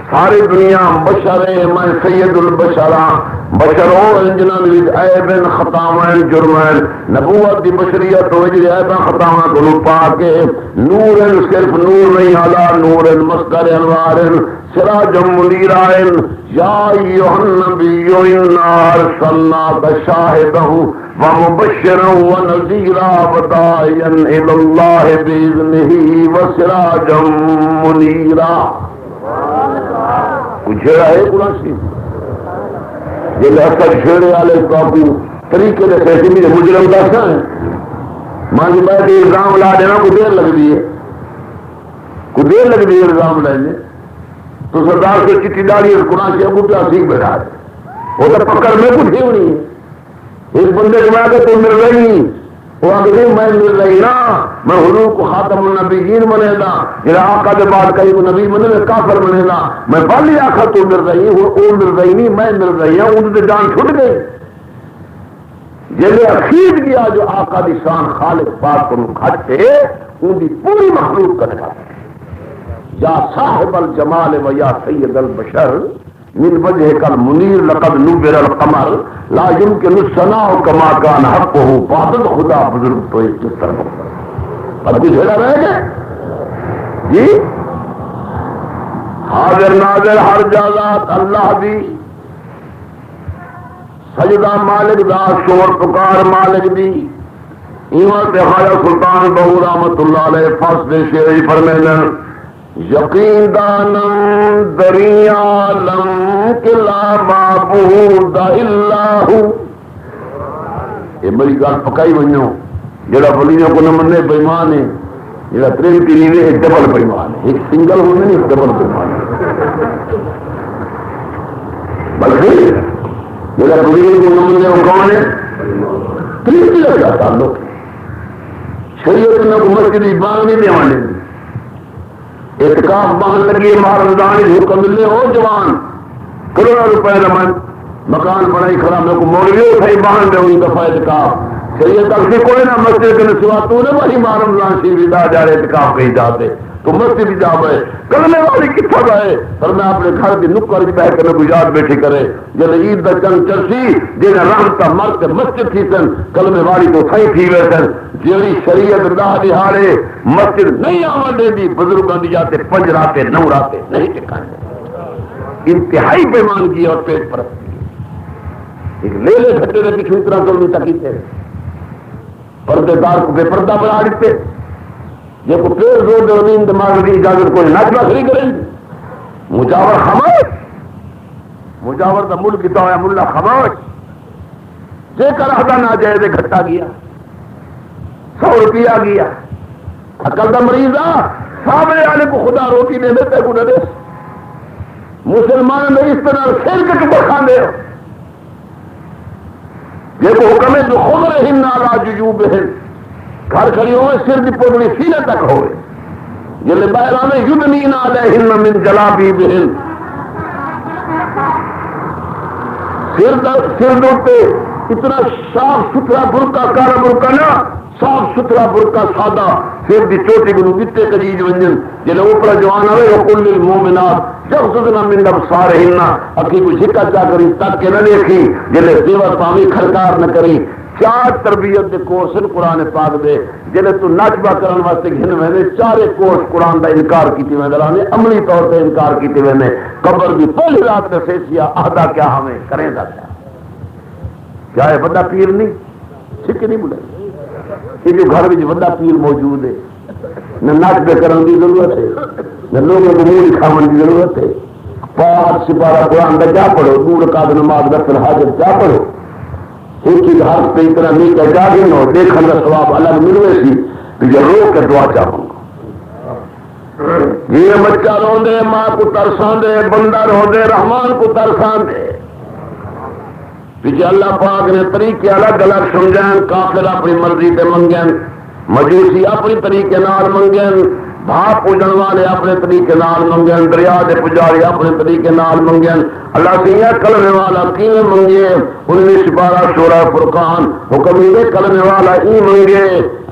ساری دنیا بشر ہے میں سید البشر ہاں بشر ہو جنہاں وچ عیبن خطاوین جرمین نبوت دی بشریت ہو جی عیبن خطاوین کو پا کے نور صرف نور نہیں علا نور مصدر انوار سراج منیرا یا ایھا النبی انا ارسلناک شاہدا ومبشرا ونذیرا وداعیا الی اللہ باذنہ وسراجا منیرا چھیڑا ہے قرآن شریف یہ لہسا چھیڑے والے کافی طریقے سے کہتے میرے مجرم دس ہیں مان جی بیٹھ الزام لا دینا کو دیر لگ رہی ہے کو دیر لگ رہی ہے الزام لینے تو سردار سے چٹھی ڈالی اور قرآن سے ابو پہ سیکھ بیٹھا ہے وہ تو پکڑ میں کچھ ہی نہیں ہے ایک بندے کو میں کہ تم مل رہی وہ آگے میں مل رہی نا میں حضور کو خاتم النبیین بنے گا جرا آقا کے بعد کئی کو نبی بنے گا کافر بنے گا میں پہلی آخر تو مل رہی ہوں وہ مل رہی نہیں میں مل رہی ہوں ان سے جان چھٹ گئی جیسے عقید کیا جو آقا دی شان خالق پاک کو کھٹے ان کی پوری مخلوق کرنے کا یا صاحب الجمال و یا سید البشر من وجهك المنیر لقد نبر القمر لا يمكن الثناء كما كان حقه بادل خدا بزرگ تو اس طرح اب کچھ رہ گئے جی حاضر ناظر ہر جازات اللہ دی سجدہ مالک دا شور پکار مالک دی ایمان پہ خواجہ سلطان بہو رحمت اللہ علیہ فصل شیعی فرمینا یقین دانم دریا لم کلا معبود الا ہو یہ بڑی گل پکائی بنو جڑا بلیوں کو نہ منے بےمان ہے جڑا ٹرینٹی نہیں ہے ڈبل بےمان ہے ایک سنگل ہونے نہیں ڈبل بےمان ہے بلکہ جڑا بلیوں کو نہ منے وہ کون ہے ٹرینٹی کا تعلق شریعت نے مسجد بان نہیں دیوانے اعتکاف باندھ لگی مہاراجان حکم ملے ہو جوان کروڑوں روپے رمن مکان بنائی کھڑا میرے کو مولوی اٹھائی باندھ دے ان دفعہ اعتکاف شریعت تک سے کوئی نہ مسجد کے سوا تو نے وہی مہاراجان شریف دا جا رہے اعتکاف کہیں جاتے تو مسجد جا بے کلمے والی کتنا گئے پر میں اپنے گھر کی نکر بہ کے نبی یاد بیٹھی کرے جب عید کا چند چرسی جن رحمتا مرد مسجد تھی سن کلمے والی تو تھئی تھی وے سن جیڑی شریعت راہ دہاڑے مسجد نہیں آمن دے دی بزرگوں دی جاتے 5 راتیں 9 راتیں نہیں ٹکانے انتہائی پیمانگی اور پیٹ پرستی ایک لے لے گھٹے نے کچھ اتنا ظلم تکی تھے پردے دار کو بے پردہ بنا دیتے یہ کو پیر زور دے امین دماغ دی اجازت کوئی ناچ بخری کریں مجاور خاموش مجاور دا ملک کتا ہوا ملا خاموش جے کر احدا نہ جائے دے گھٹا گیا 100 روپیہ گیا عقل دا مریضا سامنے والے کو خدا روٹی دے دیتے کو نہ دے مسلمان میں اس طرح کھیل کے ٹکڑ کھان دے یہ کو حکم ہے جو خود رہن نالا ججوبہن گھر کھڑی ہوئے سر دی پوڑی سینے تک ہوئے جلے بہرانے یدنین علیہن من جلابی بہن سر دوتے اتنا صاف ستھرا برقع کارا برقع نہ صاف ستھرا برقع سادہ سر دی چوٹی بنو گتے کجیج ونجن جلے اوپر جوان ہوئے وقل للمومنات جب سدنا من ابصارہن اکی کوئی جھکا چاہ کری تک کے نہ دیکھی جلے زیور پاوی کھرکار نہ کری 4 تربیت دے کورس قرآن پاک دے جلے تو نچبا کرن واسطے گھن میں نے 4 کورس قرآن دا انکار کیتی میں دلانے عملی طور پہ انکار کیتی میں نے قبر دی پہلی رات میں سیسیا عہدہ کیا ہمیں کریں دا کیا ہے بڑا پیر نہیں چھک نہیں بلے یہ جو گھر میں بڑا پیر موجود ہے نہ نچبے کرن دی ضرورت ہے نہ لوگوں کو منہ کھاون دی ضرورت ہے 5 سپارہ قرآن دا کیا پڑھو 2 رکعت نماز دفتر حاجت کیا پڑھو ایک ہی ہاتھ پہ اتنا نہیں کہ جا گئی ہو دیکھنے کا ثواب الگ ملوے سی تو یہ رو کے دعا چاہوں گا یہ بچہ رو دے ماں کو ترسان دے بندہ رو دے رحمان کو ترسان دے پیچھے اللہ پاک نے طریقے الگ الگ سمجھائیں کافر اپنی مرضی پہ منگیں مجوسی اپنی طریقے نال منگیں بھاپ پوجن والے اپنے طریقے نال منگن دریا دے پجاری اپنے طریقے نال منگن اللہ سے یہ کلمے والا کیویں منگے 19 سپارہ سورہ فرقان حکم یہ کلمے والا ہی منگے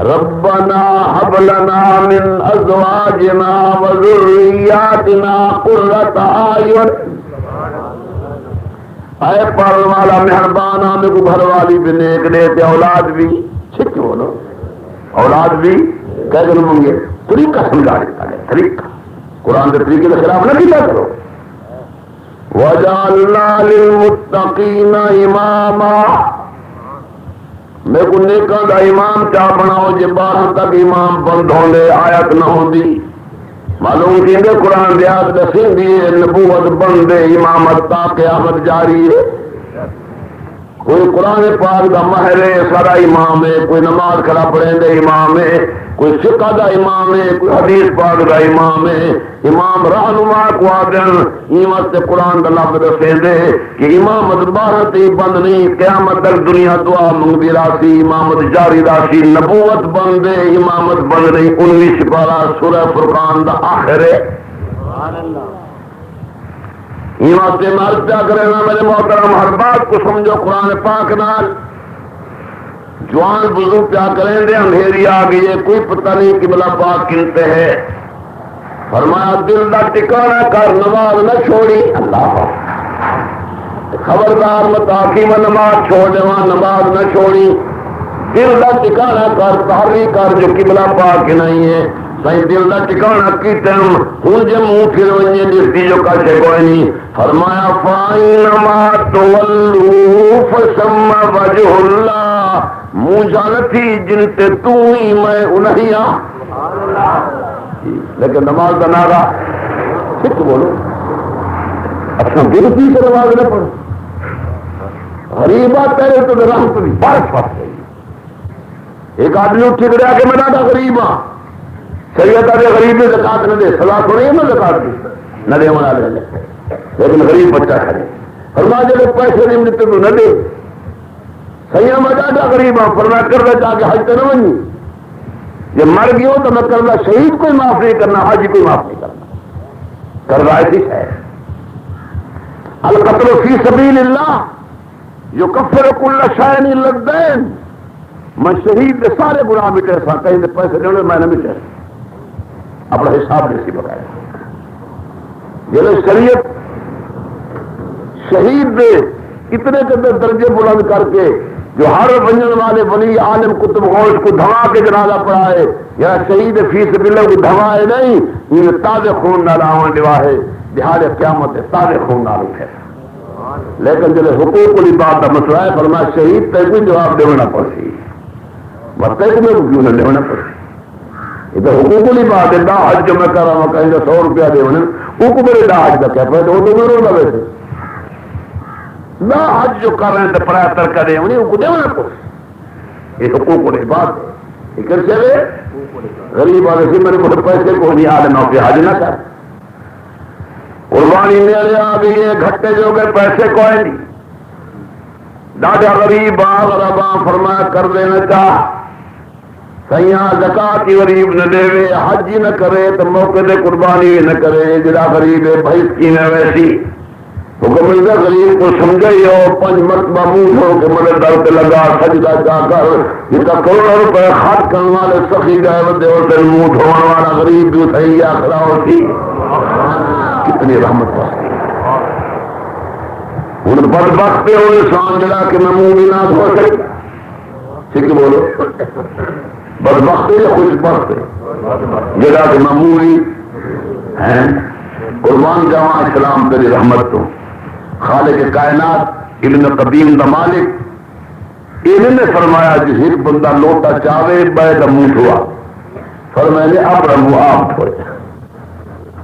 ربنا هب لنا من ازواجنا وذرياتنا قرة اعین اے پڑھنے والا مہربان ہمیں کو گھر والی بھی نیک دے تے اولاد بھی چھک بولو اولاد بھی کہہ دل منگے طریقہ سمجھا دیتا ہے طریقہ قرآن کے طریقے کے خلاف نہ کیا کرو وَجَعَلْنَا لِلْمُتَّقِينَ إِمَامًا میں کو نیکاں دا امام چاہ بناؤ جے 12 تک امام بند ہوندے آیت نہ ہوندی معلوم کیندے قرآن دی آیت دسیں دی نبوت بندے امامت تا قیامت جاری ہے کوئی قرآن پاک دا ماہر ہے سارا امام ہے کوئی نماز کھڑا پڑھیں دے امام ہے کوئی فقہ دا امام ہے کوئی حدیث پاک دا امام ہے امام رہنما کو آدن ایمت قرآن دا لفظ دسیں دے کہ امامت 12 تی بند نہیں قیامت تک دنیا دعا منگی راسی امامت جاری راسی نبوت بند ہے امامت بند نہیں 19 سپارہ سورہ فرقان دا آخر ہے ایمان سے مرد پیا کرے نا میرے محترم ہر بات کو سمجھو قرآن پاک نال جوان بزرگ پیا کریں دے اندھیری آ گئی ہے کوئی پتہ نہیں کہ بلا پاک کنتے ہیں فرمایا دل دا ٹکانا کر نماز نہ چھوڑی اللہ خبردار متاقی میں نماز چھوڑ دے وہاں نماز نہ چھوڑی دل دا ٹکانا کر تحریک کر جو قبلہ پاک نہیں ہے صحیح دل دا ٹکانا کی ٹائم ہوں جے منہ پھر ونجے جس دی جو کچھ کوئی نہیں فرمایا فَإِنَّمَا تُوَلُّوا فَثَمَّ وَجْهُ اللَّهِ منہ جانتی جن تے تو ہی میں انہیا لیکن نماز کا نعرہ سکھ بولو اچھا دل کی سے نماز نہ پڑھو غریبہ تیرے تو رحمت بھی بارش پاس گئی ایک آدمی اٹھی گیا کہ میں نہ غریب ہاں شریعت آدھے غریب میں زکات نہ دے سلا تھوڑی ہے نا زکات دی نہ دے منا لے لیکن غریب بچہ کھڑے فرما جب پیسے نہیں ملتے تو نہ دے صحیح میں زیادہ غریب ہوں فرما کر دے جا کے حج تو نہ بنی جب مر گئی ہو تو میں کردہ شہید کوئی معاف نہیں کرنا حج کوئی معاف نہیں کرنا کردہ ایسی ہے القتل فی سبیل اللہ یکفر کل شیء الا الدین میں شہید کے سارے گناہ مٹے سا کہیں پیسے دینے میں نہ مٹے اپنا حساب نہیں سی بتایا جب شریعت شہید دے اتنے قدر درجے بلند کر کے جو ہر بننے والے ولی عالم کتب غوث کو دھما کے جنازہ پڑھائے یا شہید فی سبیل اللہ کو دھمائے نہیں، یہ تازہ خون نہ لاون دیوا ہے دہاڑ قیامت تازہ خون نہ اٹھے. لیکن جب حقوق العباد کا مسئلہ ہے فرمایا شہید تے کوئی جواب دینا پڑسی بتے میں کیوں نہ لینا پڑسی. یہ تو حقوق العباد ہے. دا حج جو میں کر رہا ہوں کہیں 100 روپیہ دیونے وہ کو میرے دا حج کا کیا پڑے وہ تو میرے نہ ویسے نہ حج جو کر رہے ہیں تو پرایا ترکہ دے انہیں کو دیونا پڑسی. یہ حقوق العباد ہے. یہ کیسے ہے غریب والے سے میرے کو پیسے کو نہیں آ نہ کہ حج نہ کر قربانی میرے آ بھی یہ گھٹے جو گئے پیسے کوئی نہیں. ڈاڈا غریب غربا فرمایا کر دینا چاہ سیاں زکات ہی غریب نہ دے حج ہی نہ کرے تو موقع دے قربانی نہ کرے. جڑا غریب ہے بھائی کی نہ ویسی حکم ملتا غریب کو سمجھے ہو 5 مرتبہ منہ ہو کہ میرے در پہ لگا سجدہ جا کر جس کا کروڑوں روپے خرچ کرنے والے سخی گئے بندے ہوتے منہ دھونے والا غریب بھی صحیح آخرا ہوتی. کتنی رحمت پاتی ہوں بدبخت پہ ہو انسان جڑا کہ میں منہ بھی نہ دھو سکتا. ٹھیک بولو بدبخت یا خوش بخت جڑا کہ میں منہ بھی ہے. قربان جاواں اسلام تیری رحمت تو خالق کائنات ابن قدیم دا مالک انہوں نے فرمایا جس ایک بندہ لوٹا چاہے بے دا منہ دھوا فرمایا اپنا منہ آپ دھوئے.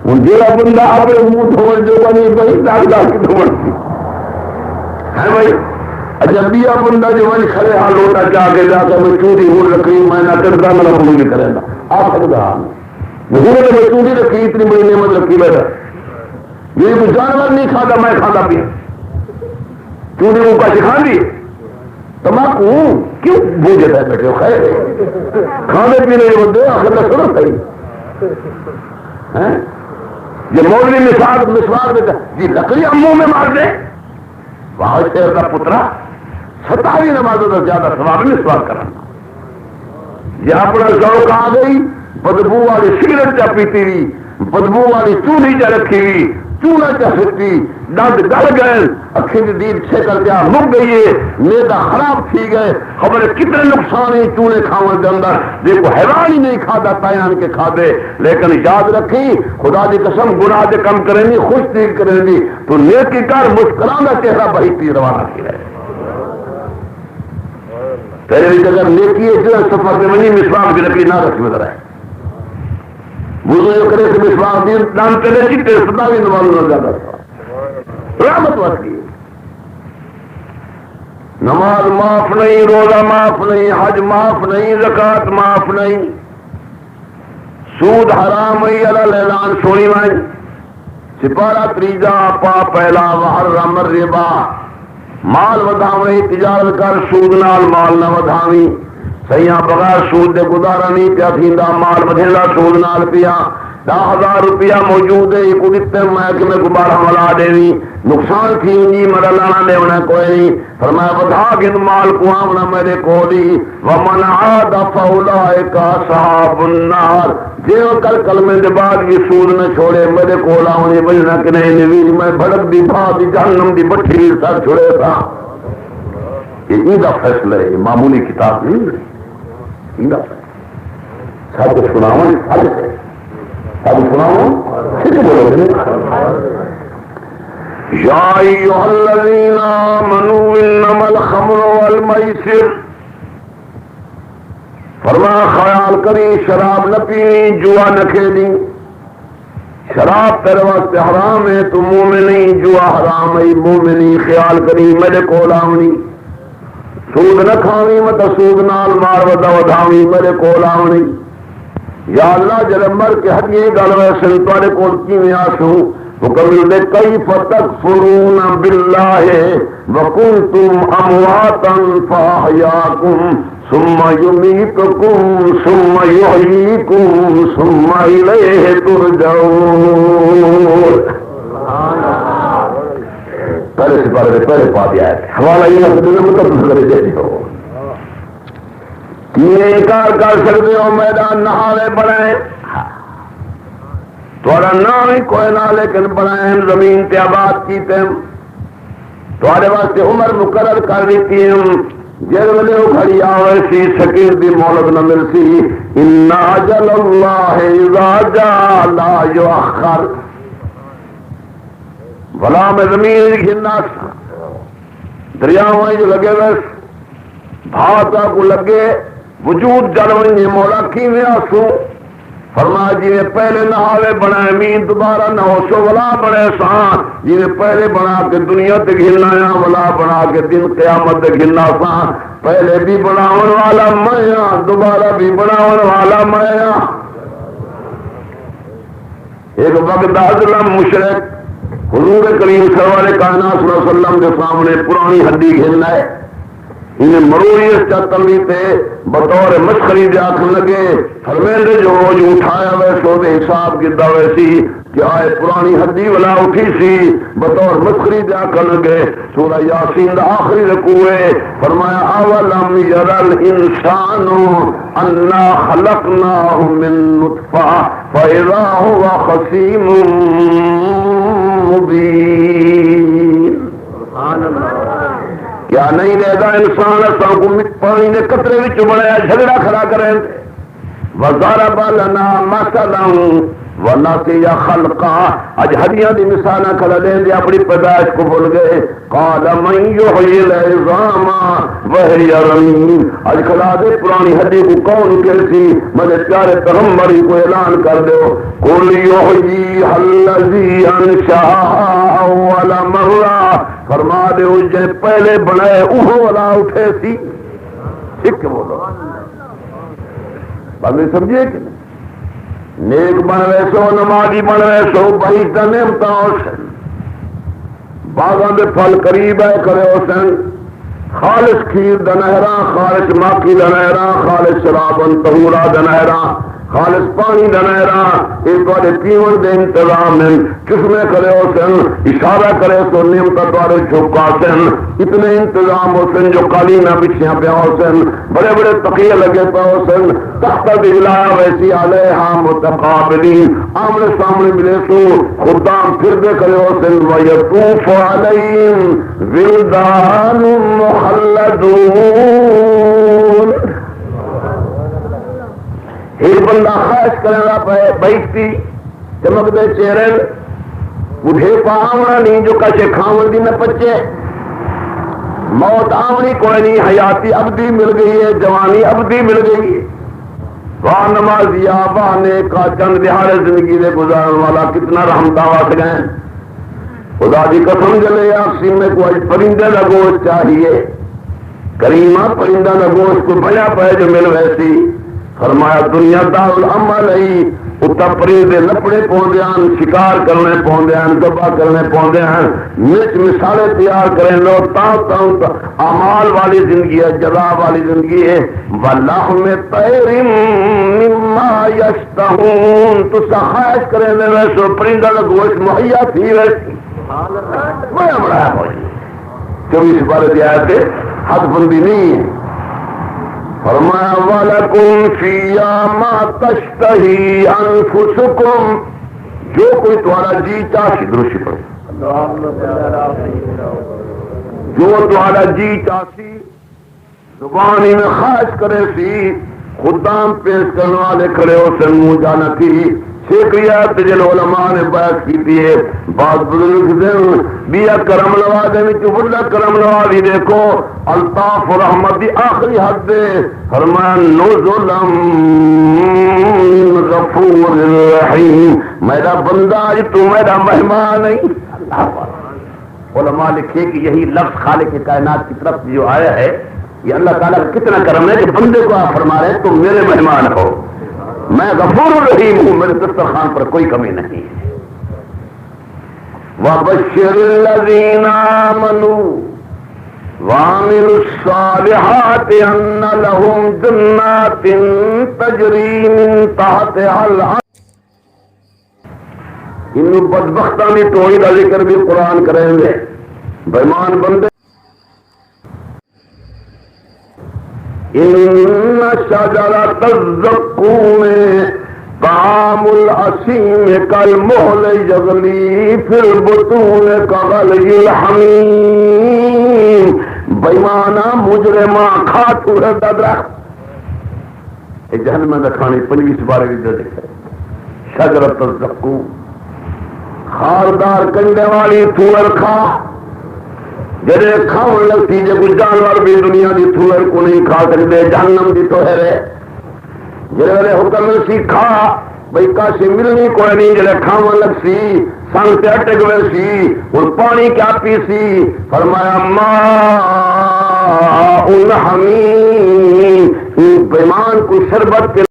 ہوں جا بندہ اپنے منہ دھوڑ جو بنی بھائی داغدار کی دھوڑ ہے بھائی اجبیا بندہ جو بھائی کھڑے ہاں لوٹا چاہ کے جا کر میں چوری ہوں رکھی میں نہ کرتا میں نہ نہیں کرے گا آپ سکتا میں چوری رکھی اتنی بڑی نعمت رکھی بیٹھا یہ کوئی جانور نہیں کھاتا میں کھاتا پیا چوری کو کا سکھا دی تماکو کیوں بوجھے ہے بیٹھے خیر کھانے پینے کے بندے آخر کا سنو صحیح یہ مولوی مسواک دیتا جی لکڑی امو میں مار دے وہاں شہر کا پترا 27 نمازوں کا زیادہ ثواب مسواک کرانا. یہ اپنا ذوق آ گئی بدبو والی سگریٹ چا پیتی ہوئی بدبو والی چولی چا رکھی ہوئی چونا چا سکتی دند گل گئے اکھی کی دید چھکر کیا مک گئی ہے میدا خراب تھی گئے خبر کتنے نقصان ہے چونے کھاون کے اندر دیکھو حیوان ہی نہیں کھادا تیان کے کھا دے. لیکن یاد رکھی خدا دی قسم گناہ دے کم کریں گی خوش نہیں کریں گی تو نیکی کر مسکرانا چہرہ بہی تھی روانہ کی رہے تیرے جگہ نیکی ہے جو سفر میں منی مسواک کی لکڑی نہ رکھی میں ہے وضو جو کرے سے مسواک دین دان کرے چکتے صدا بھی نماز نہ زیادہ رحمت وقت کی نماز معاف نہیں روزہ معاف نہیں حج معاف نہیں زکات معاف نہیں سود حرام ہے اعلان سونی مائن سپارہ تریجا پا پہلا وحرم الربا مال ودھاویں تجارت کر سود نال مال نہ ودھاویں سیاں بغیر سود دے گزارا نہیں پیا تھیندا مال بدھیلا سود نال پیا 10,000 روپیہ موجود ہے کو دتے میں کہ میں دوبارہ ملا دیوی نقصان تھی جی میرا لانا دیونا کوئی نہیں فرمایا بدھا کے مال کو آمنا میرے کو دی ومن عاد فاولئک اصحاب النار جو کلمے کے بعد بھی سود نہ چھوڑے میرے کو لاؤنی بجنا کہ نہیں نویل میں بھڑک دی بھا دی جہنم دی بٹھی سر چھوڑے تھا. یہ دا فیصلہ ہے معمولی کتاب نہیں ہے. سب کچھ سناؤں سب سناؤں یا ایھا الذین آمنوا انما الخمر والمیسر فرمایا خیال کری شراب نہ پینی جوا نہ کھیلی شراب تیرے واسطے حرام ہے تو مومنی جوا حرام ہے مومنی خیال کری میرے کو لاونی سود نہ کھاوی مت سود نال مار ودا ودھاوی میرے کو لاونی. یا اللہ جب مر کے ہٹیے گل ویسے تھوڑے کول کیویں آسوں حکم دے کیف تکفرون باللہ وکنتم امواتا فاحیاکم ثم یمیتکم ثم یحییکم ثم الیہ ترجعون. پہلے سپارے پہلے پا دیا ہے حوالہ یہ مطلب کرے دیتے ہو کیے کار کر سکتے ہو میدان نہارے بڑھائے تھوڑا نام ہی کوئی نہ لیکن بنائیں زمین تے آباد کیتے تھوڑے واسطے عمر مقرر کر دیتی ہیں جس ویلے وہ کھڑی آئے سی سکیر دی مہلت نہ مل سی ان اجل اللہ اذا جاء لا یؤخر بلا میں زمین گھننا دریاؤں جو لگے بس بھاتا کو لگے وجود جلویں مولا کیویں آسو فرمایا جی نے پہلے نہاوے بنا امین دوبارہ نہ ہو سو ولا بڑے سان جی نے پہلے بنا کے دنیا تے گھلنا یا ولا بنا کے دن قیامت تے گھلنا سان پہلے بھی بناون والا میں دوبارہ بھی بناون والا میں ایک وقت ازلم مشرک حضور کریم سرور کائنات صلی اللہ علیہ وسلم کے سامنے پرانی ہڈی گھلنا ہے انہیں مروری اس چتلی تے بطور مسخری دے آخر لگے فرمیندے جو روز اٹھایا ویسو دے حساب کیتا ویسی کہ آئے پرانی ہڈی والا اٹھی سی بطور مسخری دے آخر لگے سورہ یاسین دا آخری رکوع فرمایا اولم یری الانسان انا خلقناه من نطفہ فاذا هو خصیم مبین سبحان اللہ کیا نہیں رہتا انسان کو پانی نے قطرے وچ بنایا جھگڑا کھڑا کریں وضرب لنا مثلا ونسی خلقا اج ہڈیاں دی مثالاں کھڑا دیں دے اپنی پیدائش کو بھول گئے قال من یحیی العظام وهي رمیم اج کھڑا دے پرانی ہڈی کو کون کہتی میرے پیارے پیغمبر کو اعلان کر دو قل یحیی الذی انشأها اول مرہ فرما دے جے پہلے بنائے اوہ والا اٹھے سی ٹھیک بولو بات نہیں سمجھے کہ نہیں نیک بن رہے سو نمازی بن رہے سو بہت نعمت حسن باغاں دے پھل قریب ہے کرے حسن خالص کھیر دنہرا خالص ماکی دنہرا خالص شرابن طہورا دنہرا خالص پانی دنہرا ایک بارے پیون دے انتظام ہیں قسمیں کرے حسن اشارہ کرے تو نعمت دوارے چھپا حسن اتنے انتظام حسن جو قالینہ بچھیاں پہ حسن بڑے بڑے تقیہ لگے پہ حسن تحت دلایا ویسی علیہا متقابلین آمنے سامنے ملے سو خدام پھر دے کرے حسن ویطوف علیہم ولدان مخلدون ایک بندہ خواہش کرنا بیٹھتی چمک دے چہرے بڑھے پا آمنا نہیں جو کچھ کھاون دی نہ پچے موت آمنی کوئی نہیں حیاتی ابدی مل گئی ہے جوانی ابدی مل گئی ہے واہ نمازیا واہ نیکا چند دہاڑے زندگی دے گزارن والا کتنا رحمتہ واسط گئے خدا دی قسم جلے آپسی میں کوئی پرندے کا گوشت چاہیے کریمہ پرندہ کا گوشت کو بڑا پہ جو مل ویسی فرمایا دنیا دار العمل ہے اتنا پرندے لپڑے پوندے ہیں شکار کرنے پوندے ہیں دبا کرنے پوندے ہیں مرچ مثالیں تیار کریں لو اعمال والی زندگی ہے جزا والی زندگی ہے واللحم طیر مما یشتہون تو خواہش کریں لے ویسو پرندہ کا گوشت مہیا تھی ویسی بڑا بڑا ہے 24 بارے دی آیت حد بندی نہیں ہے فرمایا وَلَكُمْ فِيهَا مَا تَشْتَهِي أَنفُسُكُمْ جو کوئی تمہارا جی چاہتی درشی پڑے جو تمہارا جی چاہتی زبانی میں خواہش کرے سی خدام پیش کرنے والے کھڑے ہو سن منہ جانا تھی شیخیات جن علماء نے بحث کی تھی بعض بزرگ دن بیا کرم نوازے میں چبڑا کرم نوازی دیکھو الطاف و رحمت دی آخری حد دے فرمایا نزلم من غفور الرحیم میرا بندہ آج تو میرا مہمان نہیں علماء لکھے کہ یہی لفظ خالق کائنات کی طرف جو آیا ہے یہ اللہ تعالیٰ کا کتنا کرم ہے کہ بندے کو آپ فرما رہے ہیں تم میرے مہمان ہو میں غفور الرحیم ہوں میرے دسترخوان پر کوئی کمی نہیں ہے وَبَشِّرِ الَّذِينَ آمَنُوا وَعَمِلُوا الصَّالِحَاتِ أَنَّ لَهُمْ جَنَّاتٍ تَجْرِي مِن تَحْتِهَا الْأَنْهَارُ ان بدبختاں دی توحید کا ذکر بھی قرآن کریں گے بےمان بندے ان شجرۃ الزقوم طعام الاسیم کالمہل یغلی فی البطون کغلی الحمیم بےمانا مجرما کھا چورے دا درخت جہنم میں کھانی 25 بارے کی دیکھے شجرۃ الزقوم خاردار کنڈے والی تھوڑ کھا جڑے کھاؤ لگتی جے کوئی جانور بھی دنیا کی تھوڑ کو نہیں کھا سکتے جہنم کی تو ہے جڑے حکم سی کھا بھائی کاشی ملنی کوئی نہیں جڑے کھاو لگ سی سن سے اٹک گئے سی اور پانی کیا پی سی فرمایا ماء حمیم بیمان کو شربت کے